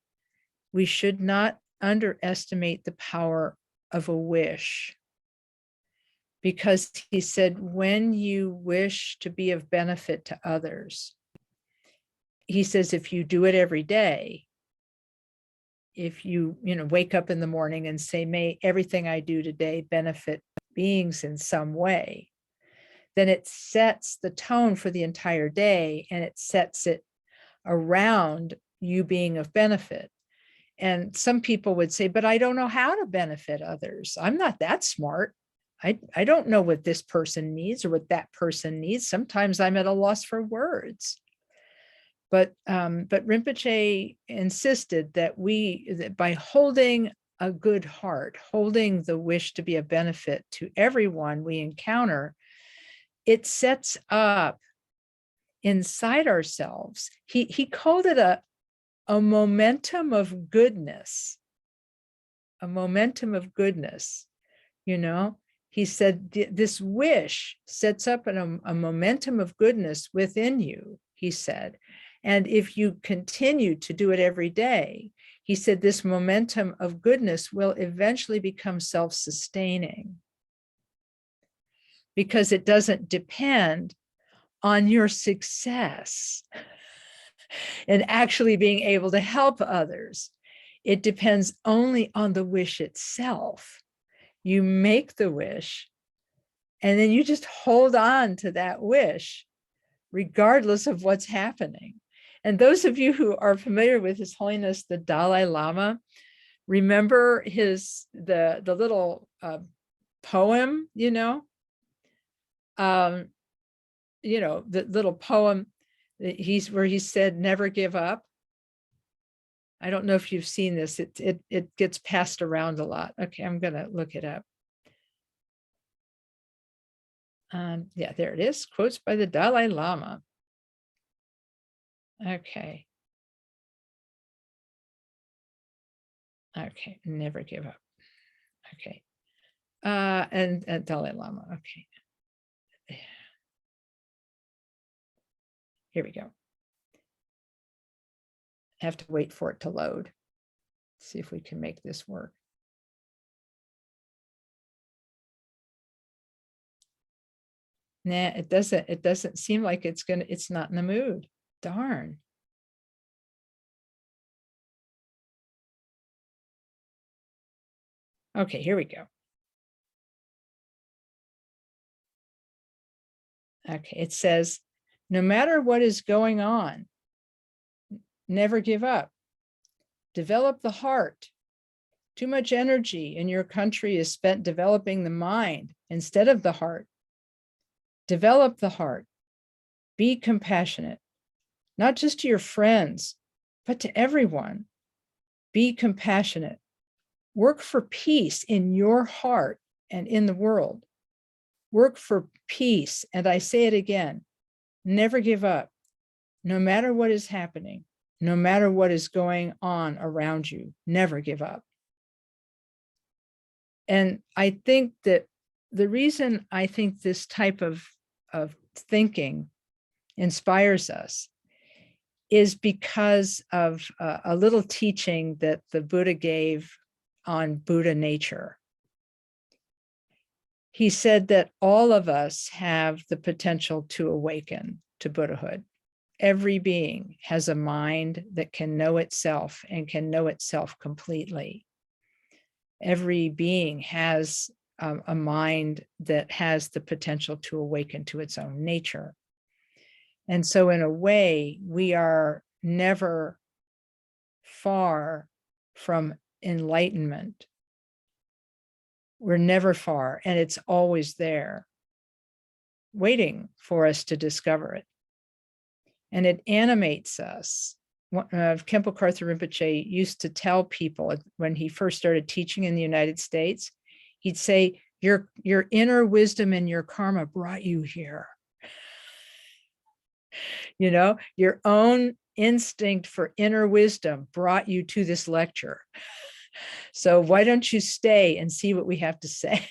we should not underestimate the power of a wish, because he said, when you wish to be of benefit to others, he says, if you do it every day, if you wake up in the morning and say, may everything I do today benefit beings in some way, then it sets the tone for the entire day, and it sets it around you being of benefit. And some people would say, but I don't know how to benefit others. I'm not that smart. I don't know what this person needs or what that person needs. Sometimes I'm at a loss for words. But Rinpoche insisted that by holding a good heart, holding the wish to be a benefit to everyone we encounter, it sets up inside ourselves. He called it a momentum of goodness, a momentum of goodness. He said, this wish sets up a momentum of goodness within you, he said. And if you continue to do it every day, he said, this momentum of goodness will eventually become self-sustaining, because it doesn't depend on your success and actually being able to help others. It depends only on the wish itself. You make the wish, and then you just hold on to that wish, regardless of what's happening. And those of you who are familiar with His Holiness the Dalai Lama, remember the little poem, the little poem where he said, never give up. I don't know if you've seen this. It gets passed around a lot. Okay, I'm gonna look it up. Yeah, there it is. Quotes by the Dalai Lama. Okay. Okay, never give up. Okay. And Dalai Lama. Okay. Here we go. I have to wait for it to load. See if we can make this work. Nah, it doesn't seem like it's not in the mood. Darn. Okay, here we go. Okay, it says, no matter what is going on, never give up. Develop the heart. Too much energy in your country is spent developing the mind instead of the heart. Develop the heart. Be compassionate, not just to your friends, but to everyone. Be compassionate. Work for peace in your heart and in the world. Work for peace. And I say it again, never give up, no matter what is happening, no matter what is going on around you, never give up. And I think that the reason I think this type of thinking inspires us is because of a little teaching that the Buddha gave on Buddha nature. He said that all of us have the potential to awaken to Buddhahood. Every being has a mind that can know itself and can know itself completely. Every being has a mind that has the potential to awaken to its own nature. And so in a way, we are never far from enlightenment. We're never far, and it's always there, waiting for us to discover it. And it animates us. Khenpo Karthar Rinpoche used to tell people when he first started teaching in the United States, he'd say, your inner wisdom and your karma brought you here. Your own instinct for inner wisdom brought you to this lecture. So why don't you stay and see what we have to say?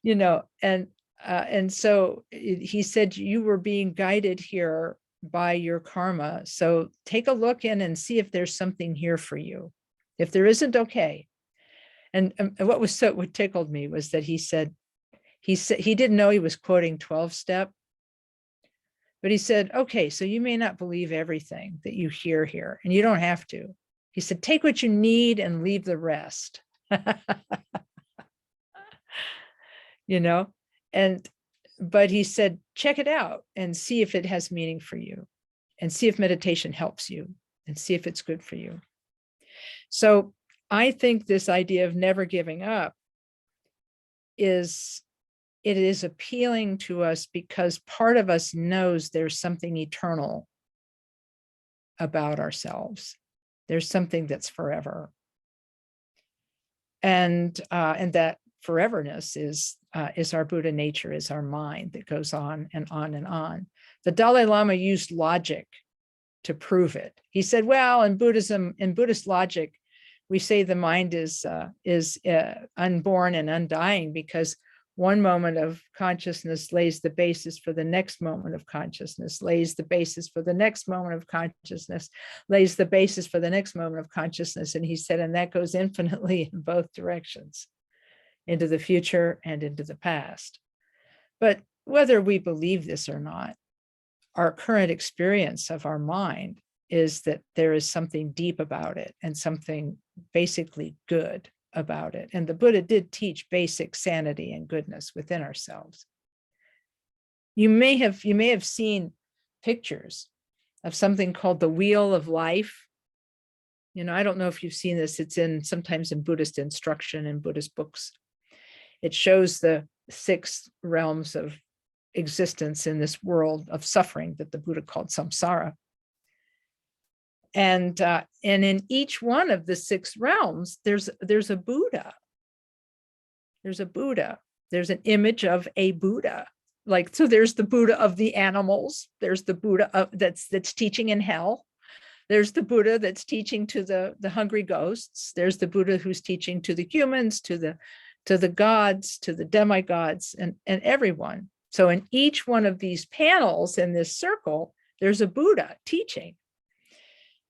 And so he said, you were being guided here by your karma. So take a look in and see if there's something here for you. If there isn't, okay. And what tickled me was that he said he didn't know he was quoting 12-step, but he said, okay, so you may not believe everything that you hear here, and you don't have to. He said, take what you need and leave the rest. You know, but he said, check it out and see if it has meaning for you, and see if meditation helps you, and see if it's good for you. So I think this idea of never giving up is appealing to us because part of us knows there's something eternal about ourselves. There's something that's forever. And that foreverness is our Buddha nature, is our mind that goes on and on and on. The Dalai Lama used logic to prove it. He said, well, in Buddhism, in Buddhist logic, we say the mind is unborn and undying because one moment of consciousness lays the basis for the next moment of consciousness, lays the basis for the next moment of consciousness, lays the basis for the next moment of consciousness. And he said, and that goes infinitely in both directions, into the future and into the past. But whether we believe this or not, our current experience of our mind is that there is something deep about it and something basically good about it. And the Buddha did teach basic sanity and goodness within ourselves. You may have seen pictures of something called the Wheel of Life. You know, I don't know if you've seen this. It's sometimes in Buddhist instruction and Buddhist books. It shows the 6 realms of existence in this world of suffering that the Buddha called samsara. And in each one of the 6 realms, there's a Buddha. There's a Buddha. There's an image of a Buddha. Like, so there's the Buddha of the animals. There's the Buddha that's teaching in hell. There's the Buddha that's teaching to the hungry ghosts. There's the Buddha who's teaching to the humans, to the gods, to the demigods, and everyone. So in each one of these panels in this circle, there's a Buddha teaching.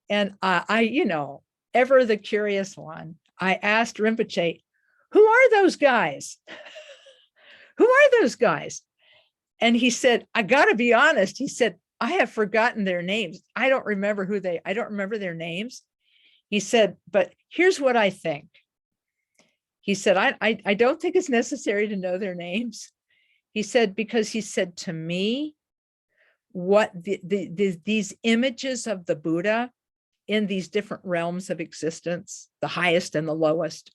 And I, ever the curious one, I asked Rinpoche, who are those guys? Who are those guys? And he said, I got to be honest. He said, I have forgotten their names. I don't remember their names. He said, but here's what I think. He said, I don't think it's necessary to know their names. He said, because he said to me, what these images of the Buddha in these different realms of existence, the highest and the lowest,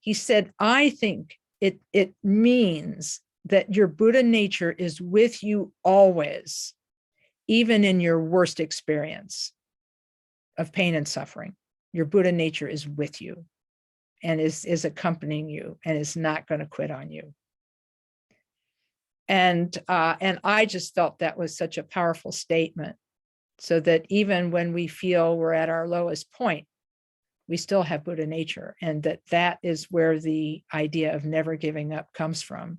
he said, I think it means that your Buddha nature is with you always, even in your worst experience of pain and suffering. Your Buddha nature is with you and is accompanying you and is not going to quit on you. And I just felt that was such a powerful statement, so that even when we feel we're at our lowest point, we still have Buddha nature, and that is where the idea of never giving up comes from.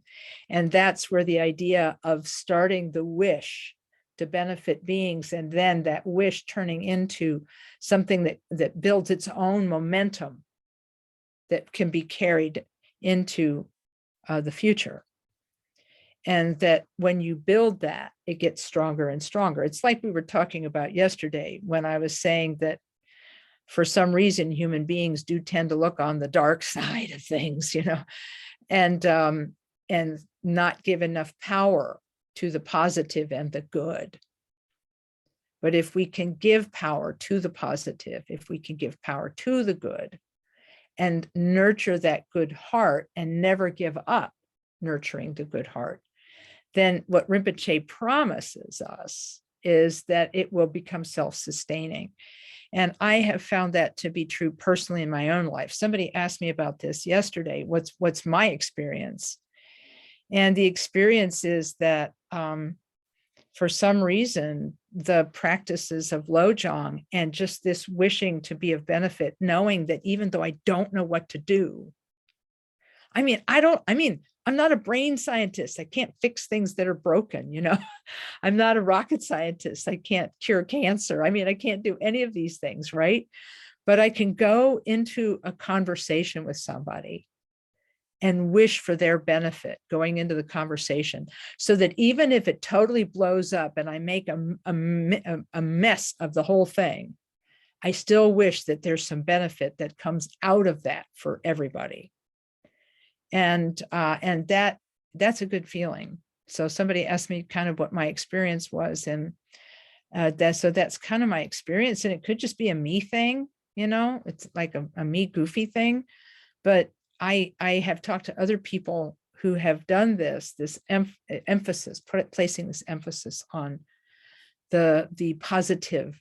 And that's where the idea of starting the wish to benefit beings, and then that wish turning into something that builds its own momentum that can be carried into the future. And that when you build that, it gets stronger and stronger. It's like we were talking about yesterday when I was saying that for some reason, human beings do tend to look on the dark side of things, and not give enough power to the positive and the good. But if we can give power to the positive, if we can give power to the good and nurture that good heart and never give up nurturing the good heart, then what Rinpoche promises us is that it will become self-sustaining. And I have found that to be true personally in my own life. Somebody asked me about this yesterday. What's my experience? And the experience is that for some reason, the practices of Lojong and just this wishing to be of benefit, knowing that even though I don't know what to do, I'm not a brain scientist. I can't fix things that are broken, I'm not a rocket scientist. I can't cure cancer. I can't do any of these things, right? But I can go into a conversation with somebody and wish for their benefit going into the conversation, so that even if it totally blows up and I make a mess of the whole thing, I still wish that there's some benefit that comes out of that for everybody. And that's a good feeling. So somebody asked me kind of what my experience was, and so that's kind of my experience. And it could just be a me thing, it's like a me goofy thing. But I have talked to other people who have done this emphasis, placing this emphasis on the positive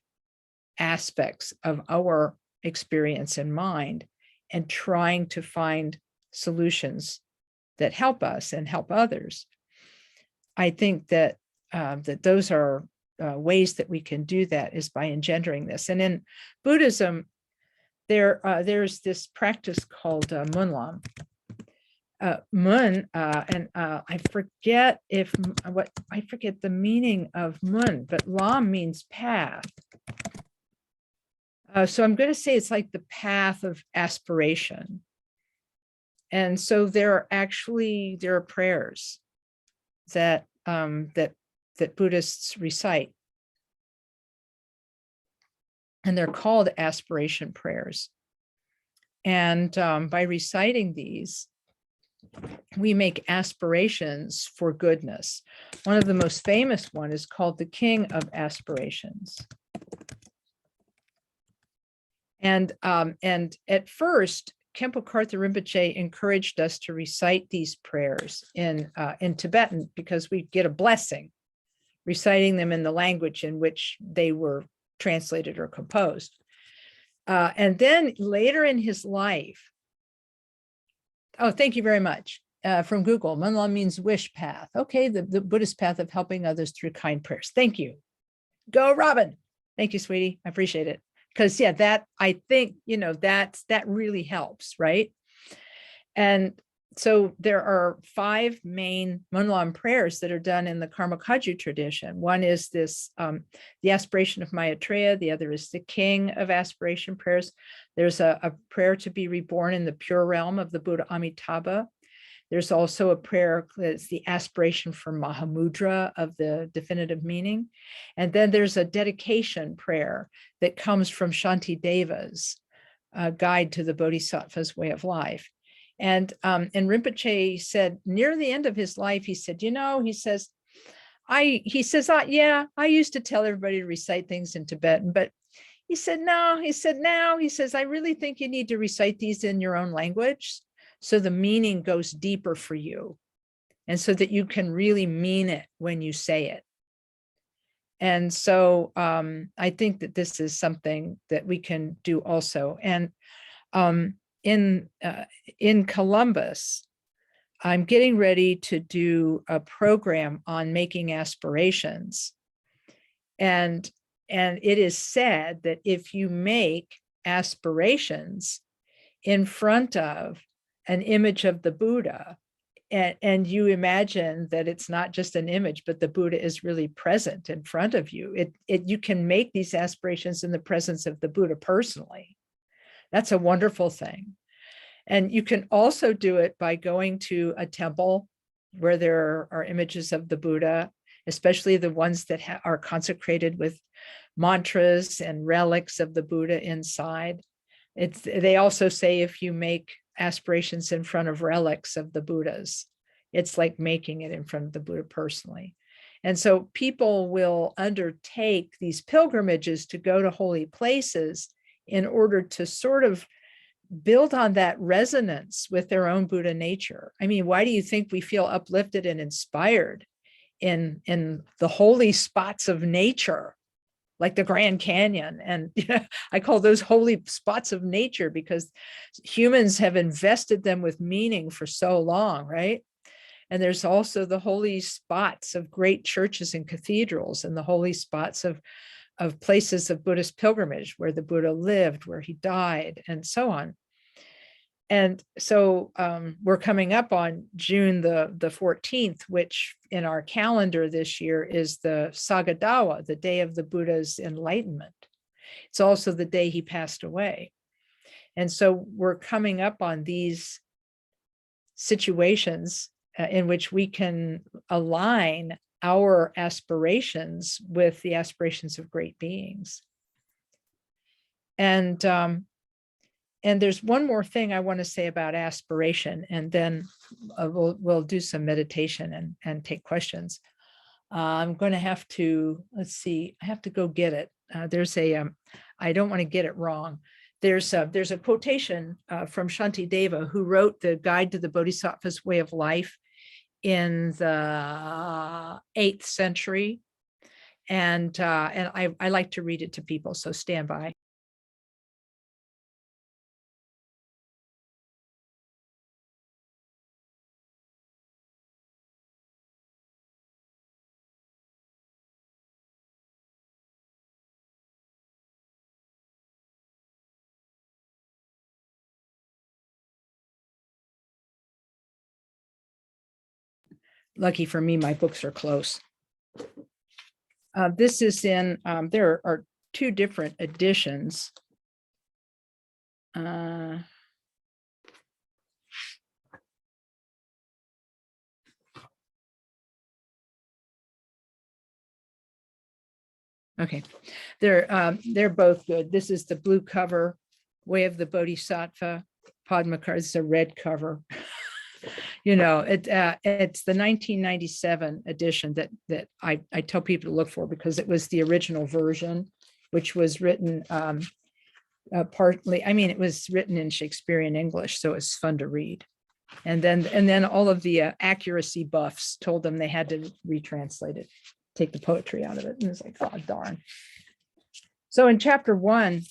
aspects of our experience in mind, and trying to find solutions that help us and help others. I think that that those are ways that we can do that, is by engendering this. And in Buddhism, there's this practice called Munlam. Mun, and I forget the meaning of mun, but lam means path. So I'm going to say it's like the path of aspiration. And so there are prayers that that Buddhists recite, and they're called aspiration prayers. And by reciting these, we make aspirations for goodness. One of the most famous one is called the King of Aspirations. And at first, Khenpo Karthar Rinpoche encouraged us to recite these prayers in Tibetan, because we get a blessing reciting them in the language in which they were translated or composed. And then later in his life, oh, thank you very much. From Google, Munlam means wish path. Okay, the Buddhist path of helping others through kind prayers. Thank you. Go, Robin. Thank you, sweetie. I appreciate it. Because yeah, that I think, that really helps, right? And so there are 5 main Munlam prayers that are done in the Karma Kagyu tradition. One is this, the aspiration of Maitreya. The other is the King of Aspiration prayers. There's a prayer to be reborn in the pure realm of the Buddha Amitabha. There's also a prayer that's the aspiration for Mahamudra of the definitive meaning. And then there's a dedication prayer that comes from Shantideva's guide to the Bodhisattva's way of life. And Rinpoche said near the end of his life, he said, I used to tell everybody to recite things in Tibetan, but he said, now, I really think you need to recite these in your own language, so the meaning goes deeper for you, and so that you can really mean it when you say it. And so I think that this is something that we can do also. And in Columbus, I'm getting ready to do a program on making aspirations. And it is said that if you make aspirations in front of an image of the Buddha, and you imagine that it's not just an image, but the Buddha is really present in front of you, you can make these aspirations in the presence of the Buddha personally. That's a wonderful thing. And you can also do it by going to a temple where there are images of the Buddha, especially the ones that are consecrated with mantras and relics of the Buddha inside. They also say if you make aspirations in front of relics of the Buddhas, it's like making it in front of the Buddha personally. And so people will undertake these pilgrimages to go to holy places in order to sort of build on that resonance with their own Buddha nature. I mean, why do you think we feel uplifted and inspired in the holy spots of nature, like the Grand Canyon? And I call those holy spots of nature because humans have invested them with meaning for so long, right? And there's also the holy spots of great churches and cathedrals, and the holy spots of places of Buddhist pilgrimage where the Buddha lived, where he died, and so on. And so we're coming up on June the 14th, which in our calendar this year is the Sagadawa, the day of the Buddha's enlightenment. It's also the day he passed away. And so we're coming up on these situations in which we can align our aspirations with the aspirations of great beings. And there's one more thing I want to say about aspiration, and then we'll do some meditation and take questions. I'm going to have to, let's see, I have to go get it. There's a, I don't want to get it wrong. There's a quotation from Shantideva, who wrote the Guide to the Bodhisattva's Way of Life in the 8th century. And I like to read it to people, so stand by. Lucky for me, my books are close. This is in, there are 2 different editions. Okay, they're both good. This is the blue cover, Way of the Bodhisattva. Padmakar is a red cover. You know, it's the 1997 edition that I tell people to look for, because it was the original version, which was written partly, I mean, it was written in Shakespearean English, so it's fun to read. And then all of the accuracy buffs told them they had to retranslate it, take the poetry out of it. And it's like, oh, darn. So in chapter 1,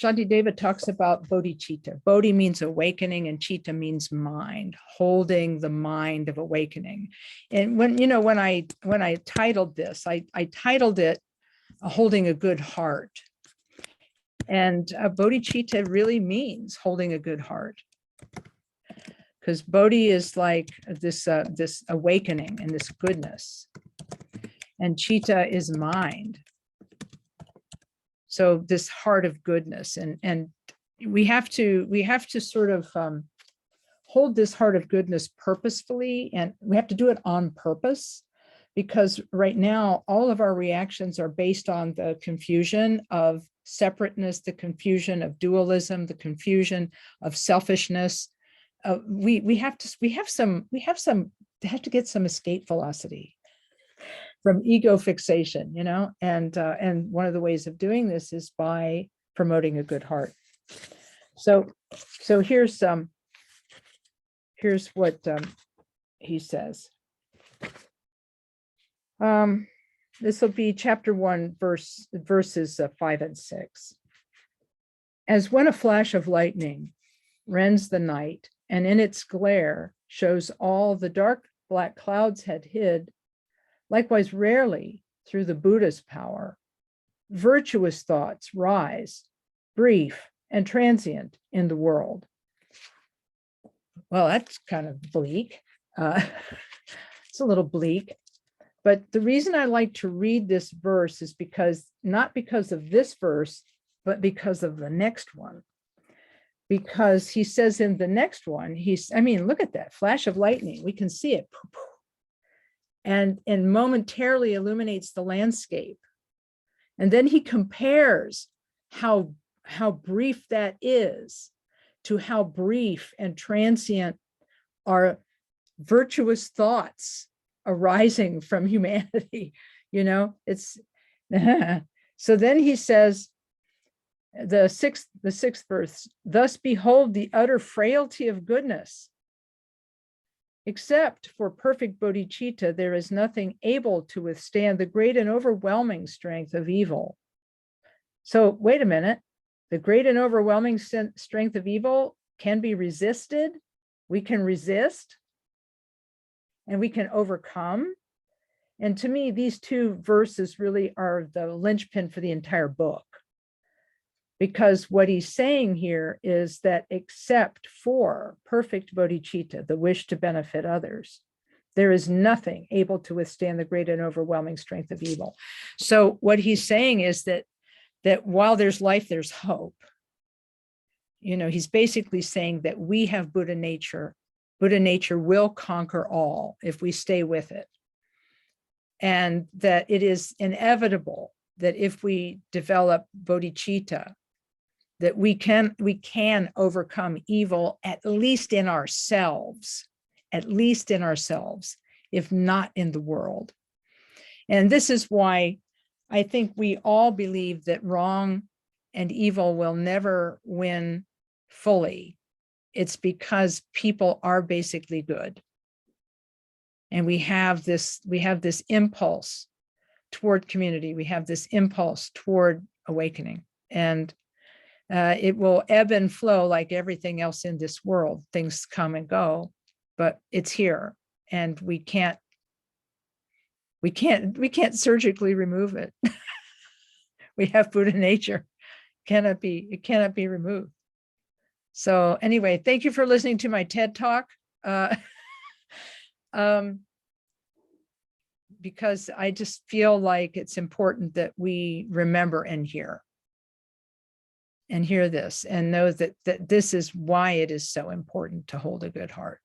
Shantideva talks about bodhicitta. Bodhi means awakening, and citta means mind, holding the mind of awakening. And when I titled this, I titled it Holding a Good Heart. And bodhicitta really means holding a good heart, because bodhi is like this awakening and this goodness, and citta is mind. So this heart of goodness, and we have to sort of hold this heart of goodness purposefully, and we have to do it on purpose, because right now all of our reactions are based on the confusion of separateness, the confusion of dualism, the confusion of selfishness. We have to get some escape velocity from ego fixation, you know, and one of the ways of doing this is by promoting a good heart. So here's what he says. This will be chapter 1, verses 5 and 6. As when a flash of lightning rends the night, and in its glare shows all the dark black clouds had hid, likewise rarely through the Buddha's power, virtuous thoughts rise, brief and transient in the world. Well, that's kind of bleak. It's a little bleak. But the reason I like to read this verse is not because of this verse, but because of the next one. Because he says in the next one, look at that flash of lightning. We can see it. And momentarily illuminates the landscape. And then he compares how brief that is to how brief and transient are virtuous thoughts arising from humanity. You know, it's so then he says, the sixth verse, thus behold the utter frailty of goodness. Except for perfect bodhicitta, there is nothing able to withstand the great and overwhelming strength of evil. So wait a minute, the great and overwhelming strength of evil can be resisted. We can resist and we can overcome. And to me, these 2 verses really are the linchpin for the entire book. Because what he's saying here is that except for perfect bodhicitta, the wish to benefit others, there is nothing able to withstand the great and overwhelming strength of evil. So what he's saying is that while there's life, there's hope. You know, he's basically saying that we have Buddha nature. Buddha nature will conquer all if we stay with it. And that it is inevitable that if we develop bodhicitta, that we can overcome evil, at least in ourselves, if not in the world. And this is why I think we all believe that wrong and evil will never win fully. It's because people are basically good. And we have this impulse toward community. We have this impulse toward awakening. And it will ebb and flow like everything else in this world. Things come and go, but it's here, and we can't surgically remove it. We have Buddha nature. It cannot be removed. So anyway, thank you for listening to my TED Talk. Because I just feel like it's important that we remember and hear this, and know that this is why it is so important to hold a good heart.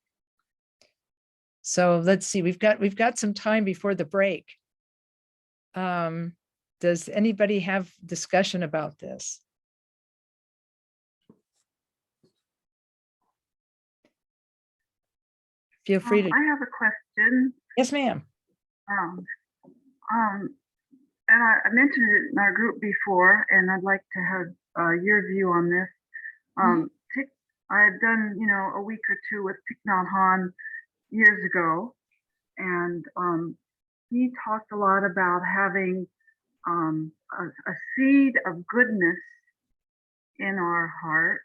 So let's see, we've got some time before the break. Does anybody have discussion about this? Feel free to. I have a question. Yes, ma'am. And I mentioned it in our group before, and I'd like to have your view on this. I had done, a week or two with Thich Nhat Hanh years ago, and he talked a lot about having a seed of goodness in our heart,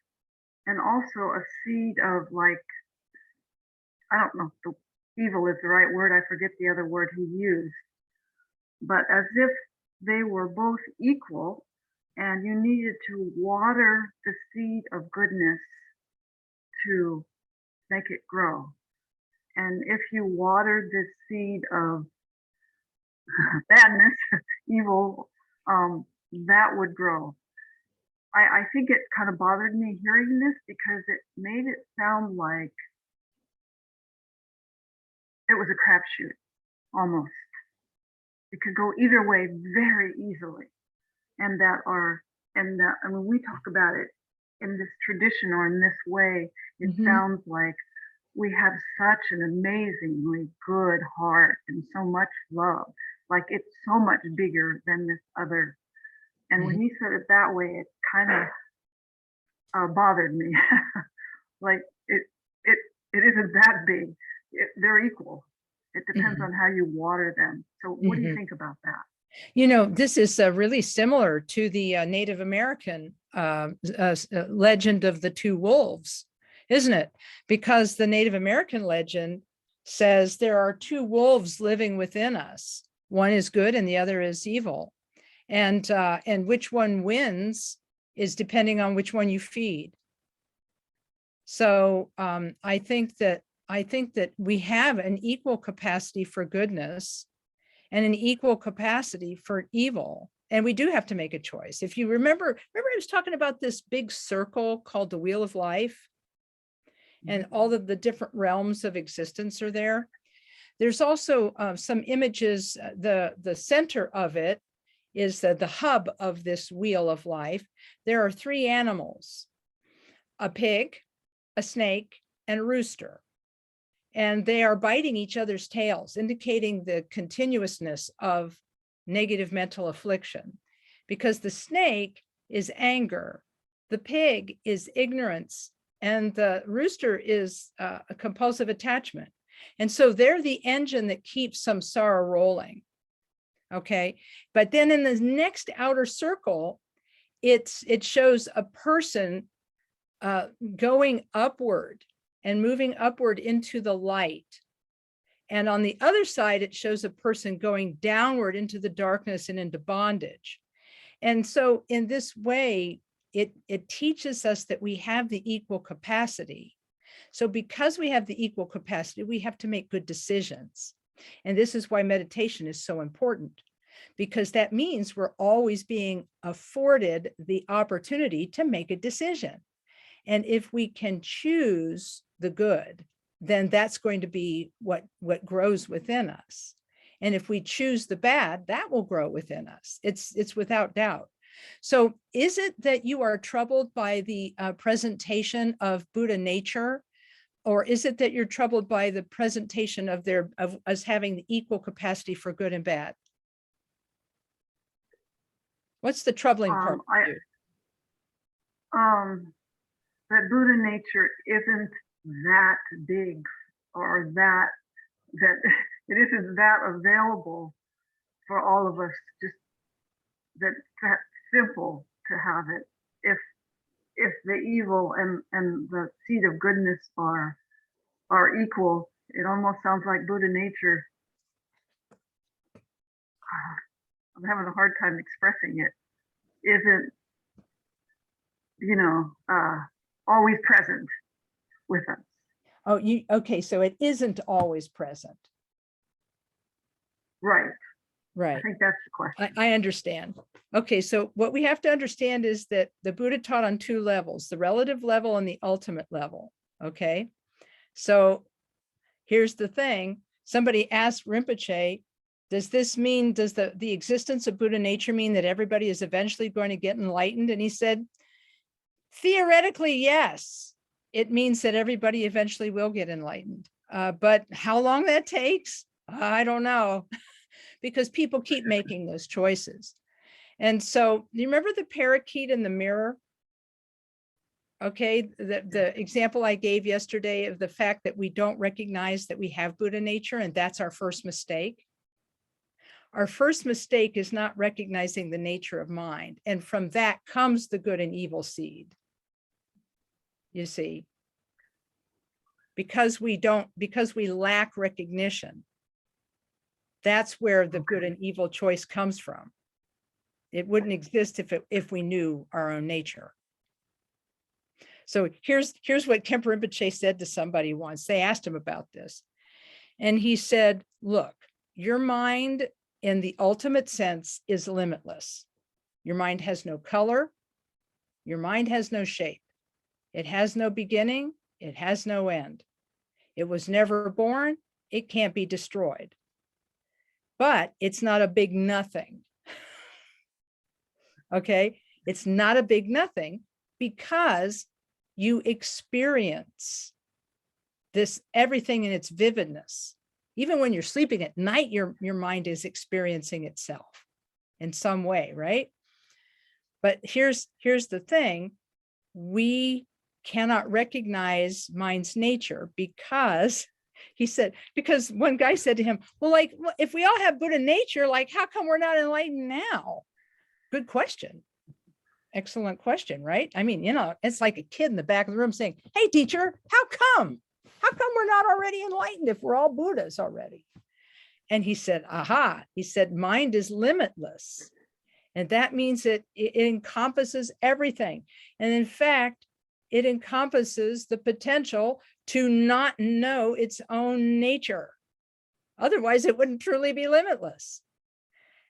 and also a seed of, like, I don't know if the evil is the right word, I forget the other word he used, but as if they were both equal, and you needed to water the seed of goodness to make it grow. And if you watered the seed of badness, evil, that would grow. I think it kind of bothered me hearing this, because it made it sound like it was a crapshoot, almost. It could go either way very easily. And when we talk about it in this tradition or in this way, it sounds like we have such an amazingly good heart and so much love. Like it's so much bigger than this other. And when he said it that way, it kind of bothered me. Like it isn't that big. They're equal. It depends on how you water them. So what do you think about that? This is really similar to the Native American legend of the two wolves, isn't it? Because the Native American legend says there are two wolves living within us. One is good and the other is evil. And which one wins is depending on which one you feed. So I think that we have an equal capacity for goodness and an equal capacity for evil. And we do have to make a choice. If you remember I was talking about this big circle called the Wheel of Life, and all of the different realms of existence are there. There's also some images. The center of it is the hub of this Wheel of Life. There are three animals: a pig, a snake, and a rooster. And they are biting each other's tails, indicating the continuousness of negative mental affliction. Because the snake is anger, the pig is ignorance, and the rooster is a compulsive attachment. And so they're the engine that keeps samsara rolling. Okay. But then in the next outer circle, it shows a person going upward and moving upward into the light. And on the other side, it shows a person going downward into the darkness and into bondage. And so in this way, it teaches us that we have the equal capacity. So because we have the equal capacity, we have to make good decisions. And this is why meditation is so important, because that means we're always being afforded the opportunity to make a decision. And if we can choose the good, then that's going to be what grows within us. And if we choose the bad, that will grow within us. It's without doubt. So is it that you are troubled by the presentation of Buddha nature? Or is it that you're troubled by the presentation of us having the equal capacity for good and bad? What's the troubling part for you? That Buddha nature isn't that big, or that it isn't that available for all of us, just that simple to have it. If the evil and the seed of goodness are equal, it almost sounds like Buddha nature. I'm having a hard time expressing it. Isn't, always present with us. Oh, okay, so it isn't always present. Right. I Right. think that's the question. I understand. Okay, so what we have to understand is that the Buddha taught on two levels, the relative level and the ultimate level. Okay, so here's the thing. Somebody asked Rinpoche, does this mean, does the existence of Buddha nature mean that everybody is eventually going to get enlightened? And he said, theoretically, yes. It means that everybody eventually will get enlightened. But how long that takes, I don't know, because people keep making those choices. And so you remember the parakeet in the mirror? Okay, the example I gave yesterday of the fact that we don't recognize that we have Buddha nature, and that's our first mistake. Our first mistake is not recognizing the nature of mind. And from that comes the good and evil seed. You see, because we lack recognition, that's where the good and evil choice comes from. It wouldn't exist if we knew our own nature. So here's what Khenpo Rinpoche said to somebody once. They asked him about this. And he said, look, your mind in the ultimate sense is limitless. Your mind has no color. Your mind has no shape. It has no beginning. It has no end. It was never born. It can't be destroyed. But it's not a big nothing. Okay, it's not a big nothing because you experience this everything in its vividness. Even when you're sleeping at night, your mind is experiencing itself in some way, right? But here's the thing. We cannot recognize mind's nature because he said, because one guy said to him, well, if we all have Buddha nature, how come we're not enlightened now? Good question. Excellent question, right? I mean, it's like a kid in the back of the room saying, hey, teacher, how come? How come we're not already enlightened if we're all Buddhas already? And he said, aha, he said, mind is limitless. And that means that it encompasses everything. And in fact, it encompasses the potential to not know its own nature. Otherwise, it wouldn't truly be limitless.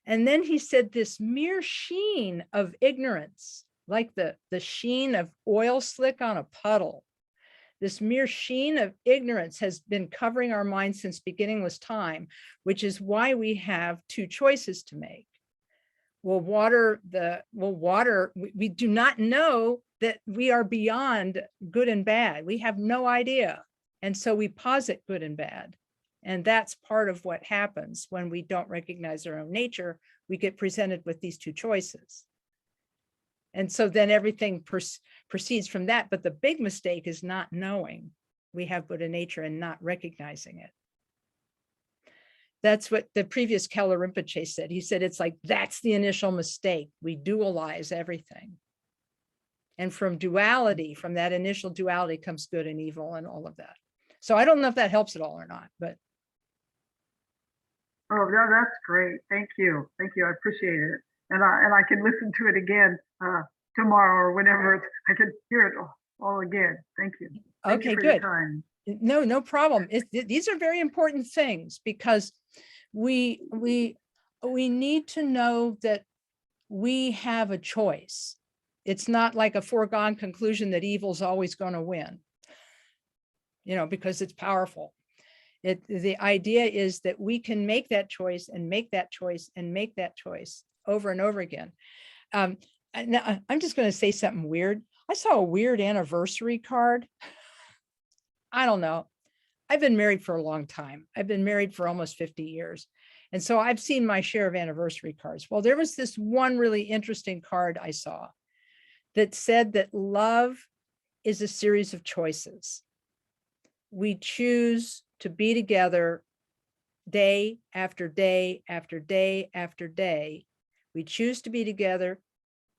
And then he said this mere sheen of ignorance, like the sheen of oil slick on a puddle. This mere sheen of ignorance has been covering our minds since beginningless time, which is why we have two choices to make. We do not know that we are beyond good and bad. We have no idea. And so we posit good and bad. And that's part of what happens when we don't recognize our own nature. We get presented with these two choices. And so then everything proceeds from that. But the big mistake is not knowing we have Buddha nature and not recognizing it. That's what the previous Keller Rinpoche said. He said, it's like, that's the initial mistake. We dualize everything. And from duality, from that initial duality comes good and evil and all of that. So I don't know if that helps at all or not, but. Oh, no, that's great. Thank you. Thank you. I appreciate it. And I can listen to it again tomorrow or whenever I can hear it all again. Thank you. Thank Okay, you for good. your time. No problem. These are very important things because we need to know that we have a choice. It's not like a foregone conclusion that evil's always going to win, because it's powerful. The idea is that we can make that choice and make that choice and make that choice over and over again. I'm just going to say something weird. I saw a weird anniversary card. I don't know. I've been married for a long time. I've been married for almost 50 years. And so I've seen my share of anniversary cards. Well, there was this one really interesting card I saw that said that love is a series of choices. We choose to be together day after day after day after day. We choose to be together.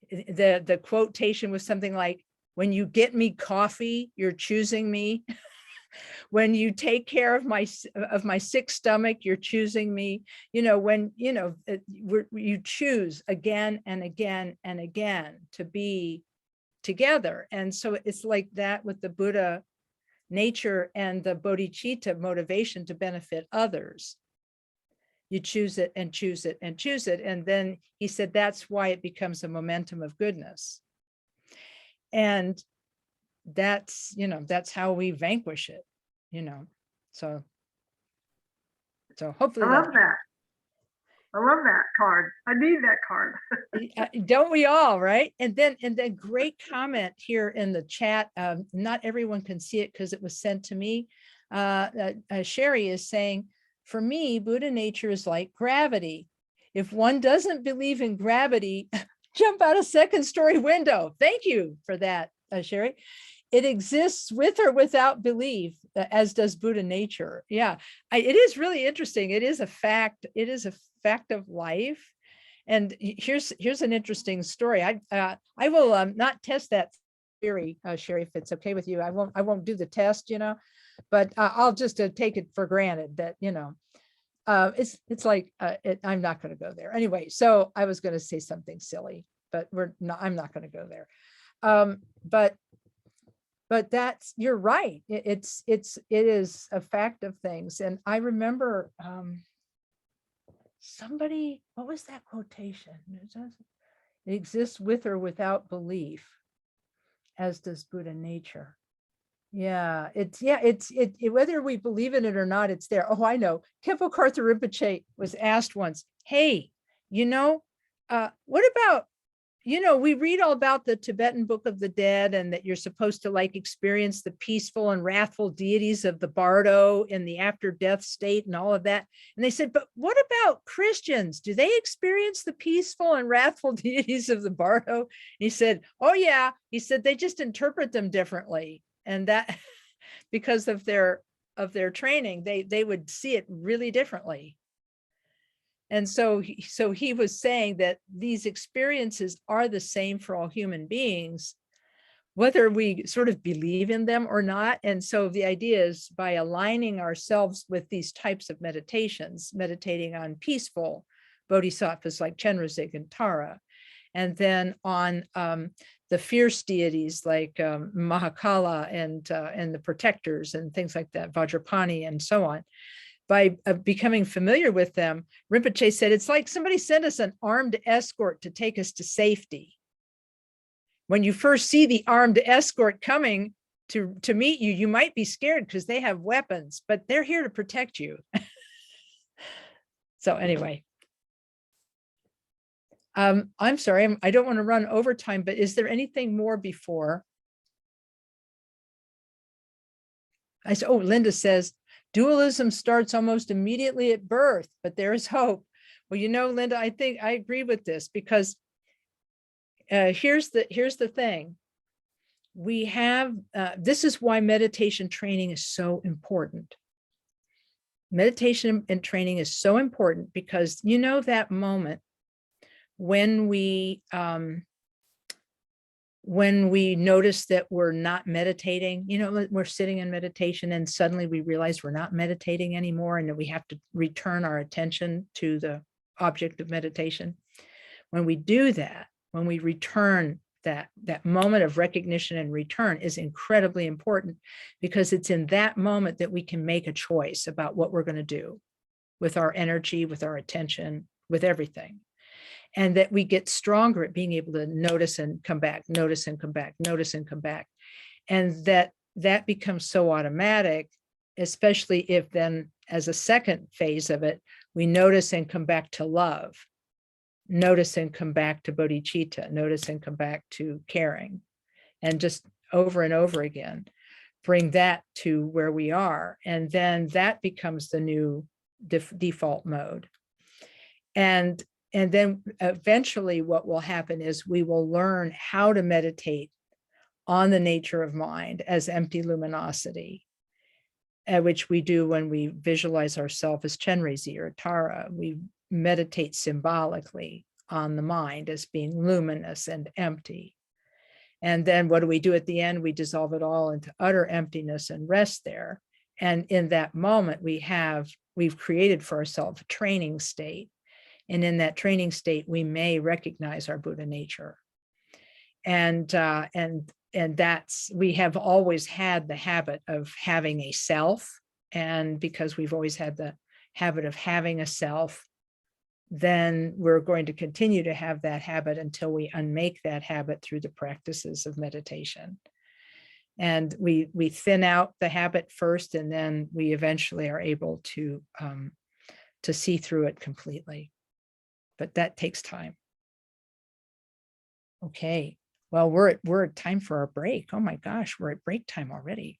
The quotation was something like, when you get me coffee, you're choosing me. When you take care of my sick stomach, you're choosing me. When you choose again and again and again to be together. And so it's like that with the Buddha nature and the bodhicitta motivation to benefit others. You choose it and choose it and choose it. And then he said, that's why it becomes a momentum of goodness. And that's how we vanquish it, so hopefully I love that. I love that card. I need that card. Don't we all, right? And then great comment here in the chat. Not everyone can see it because it was sent to me. Sherry is saying, for me, Buddha nature is like gravity. If one doesn't believe in gravity, jump out a second-story window. Thank you for that, Sherry. It exists with or without belief, as does Buddha nature. Yeah, it is really interesting. It is a fact. It is a fact of life. And here's an interesting story. I will not test that theory, Sherry, if it's okay with you. I won't do the test, but I'll just take it for granted that it's like I'm not going to go there anyway. So I was going to say something silly, but I'm not going to go there. But that's, you're right. It is a fact of things. And I remember somebody, what was that quotation? It exists with or without belief, as does Buddha nature. Yeah, it's whether we believe in it or not, it's there. Oh, I know. Khenpo Karthar Rinpoche was asked once, hey, what about, we read all about the Tibetan Book of the Dead and that you're supposed to experience the peaceful and wrathful deities of the bardo in the after death state and all of that. And they said, but what about Christians? Do they experience the peaceful and wrathful deities of the bardo? And he said, oh yeah. He said, they just interpret them differently. And that because of their training, they would see it really differently. And so he was saying that these experiences are the same for all human beings, whether we sort of believe in them or not. And so the idea is, by aligning ourselves with these types of meditations, meditating on peaceful bodhisattvas like Chenrezig and Tara, and then on the fierce deities like Mahakala and the protectors and things like that, Vajrapani and so on. By becoming familiar with them, Rinpoche said, it's like somebody sent us an armed escort to take us to safety. When you first see the armed escort coming to meet you, you might be scared because they have weapons, but they're here to protect you. So anyway, I'm sorry, I don't want to run over time, but is there anything more before? Linda says, dualism starts almost immediately at birth, but there is hope. Well, Linda, I think I agree with this, because here's the thing. We have, this is why meditation training is so important. Meditation and training is so important because that moment when we notice that we're not meditating, we're sitting in meditation and suddenly we realize we're not meditating anymore and that we have to return our attention to the object of meditation. When we do that, when we return, that moment of recognition and return is incredibly important, because it's in that moment that we can make a choice about what we're going to do with our energy, with our attention, with everything. And that we get stronger at being able to notice and come back, notice and come back, notice and come back. And that becomes so automatic, especially if then as a second phase of it, we notice and come back to love. notice and come back to bodhicitta, notice and come back to caring, and just over and over again, bring that to where we are. And then that becomes the new default mode. And then eventually what will happen is we will learn how to meditate on the nature of mind as empty luminosity, which we do when we visualize ourselves as Chenrezig or Tara. We meditate symbolically on the mind as being luminous and empty. And then what do we do at the end? We dissolve it all into utter emptiness and rest there. And in that moment, we've created for ourselves a training state. And in that training state, we may recognize our Buddha nature. And that's, we have always had the habit of having a self. And because we've always had the habit of having a self, then we're going to continue to have that habit until we unmake that habit through the practices of meditation. And we thin out the habit first, and then we eventually are able to see through it completely. But that takes time. Okay, well, we're at time for our break. Oh my gosh, we're at break time already.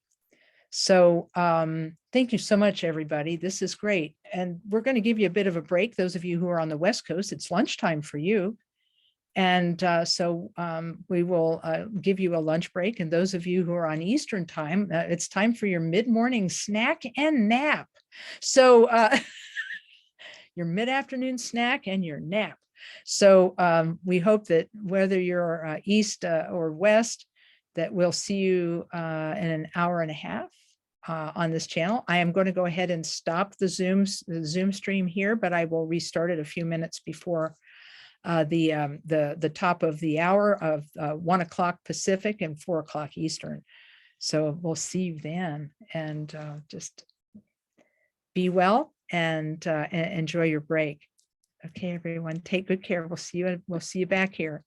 So thank you so much, everybody. This is great. And we're going to give you a bit of a break. Those of you who are on the West Coast, it's lunchtime for you. And so we will give you a lunch break. And those of you who are on Eastern time, it's time for your mid-morning snack and nap. So your mid-afternoon snack and your nap. So we hope that whether you're East or West, that we'll see you in an hour and a half on this channel. I am going to go ahead and stop the Zoom stream here, but I will restart it a few minutes before the top of the hour of 1 o'clock Pacific and 4 o'clock Eastern. So we'll see you then, and just be well and enjoy your break. Okay, everyone, take good care. We'll see you back here.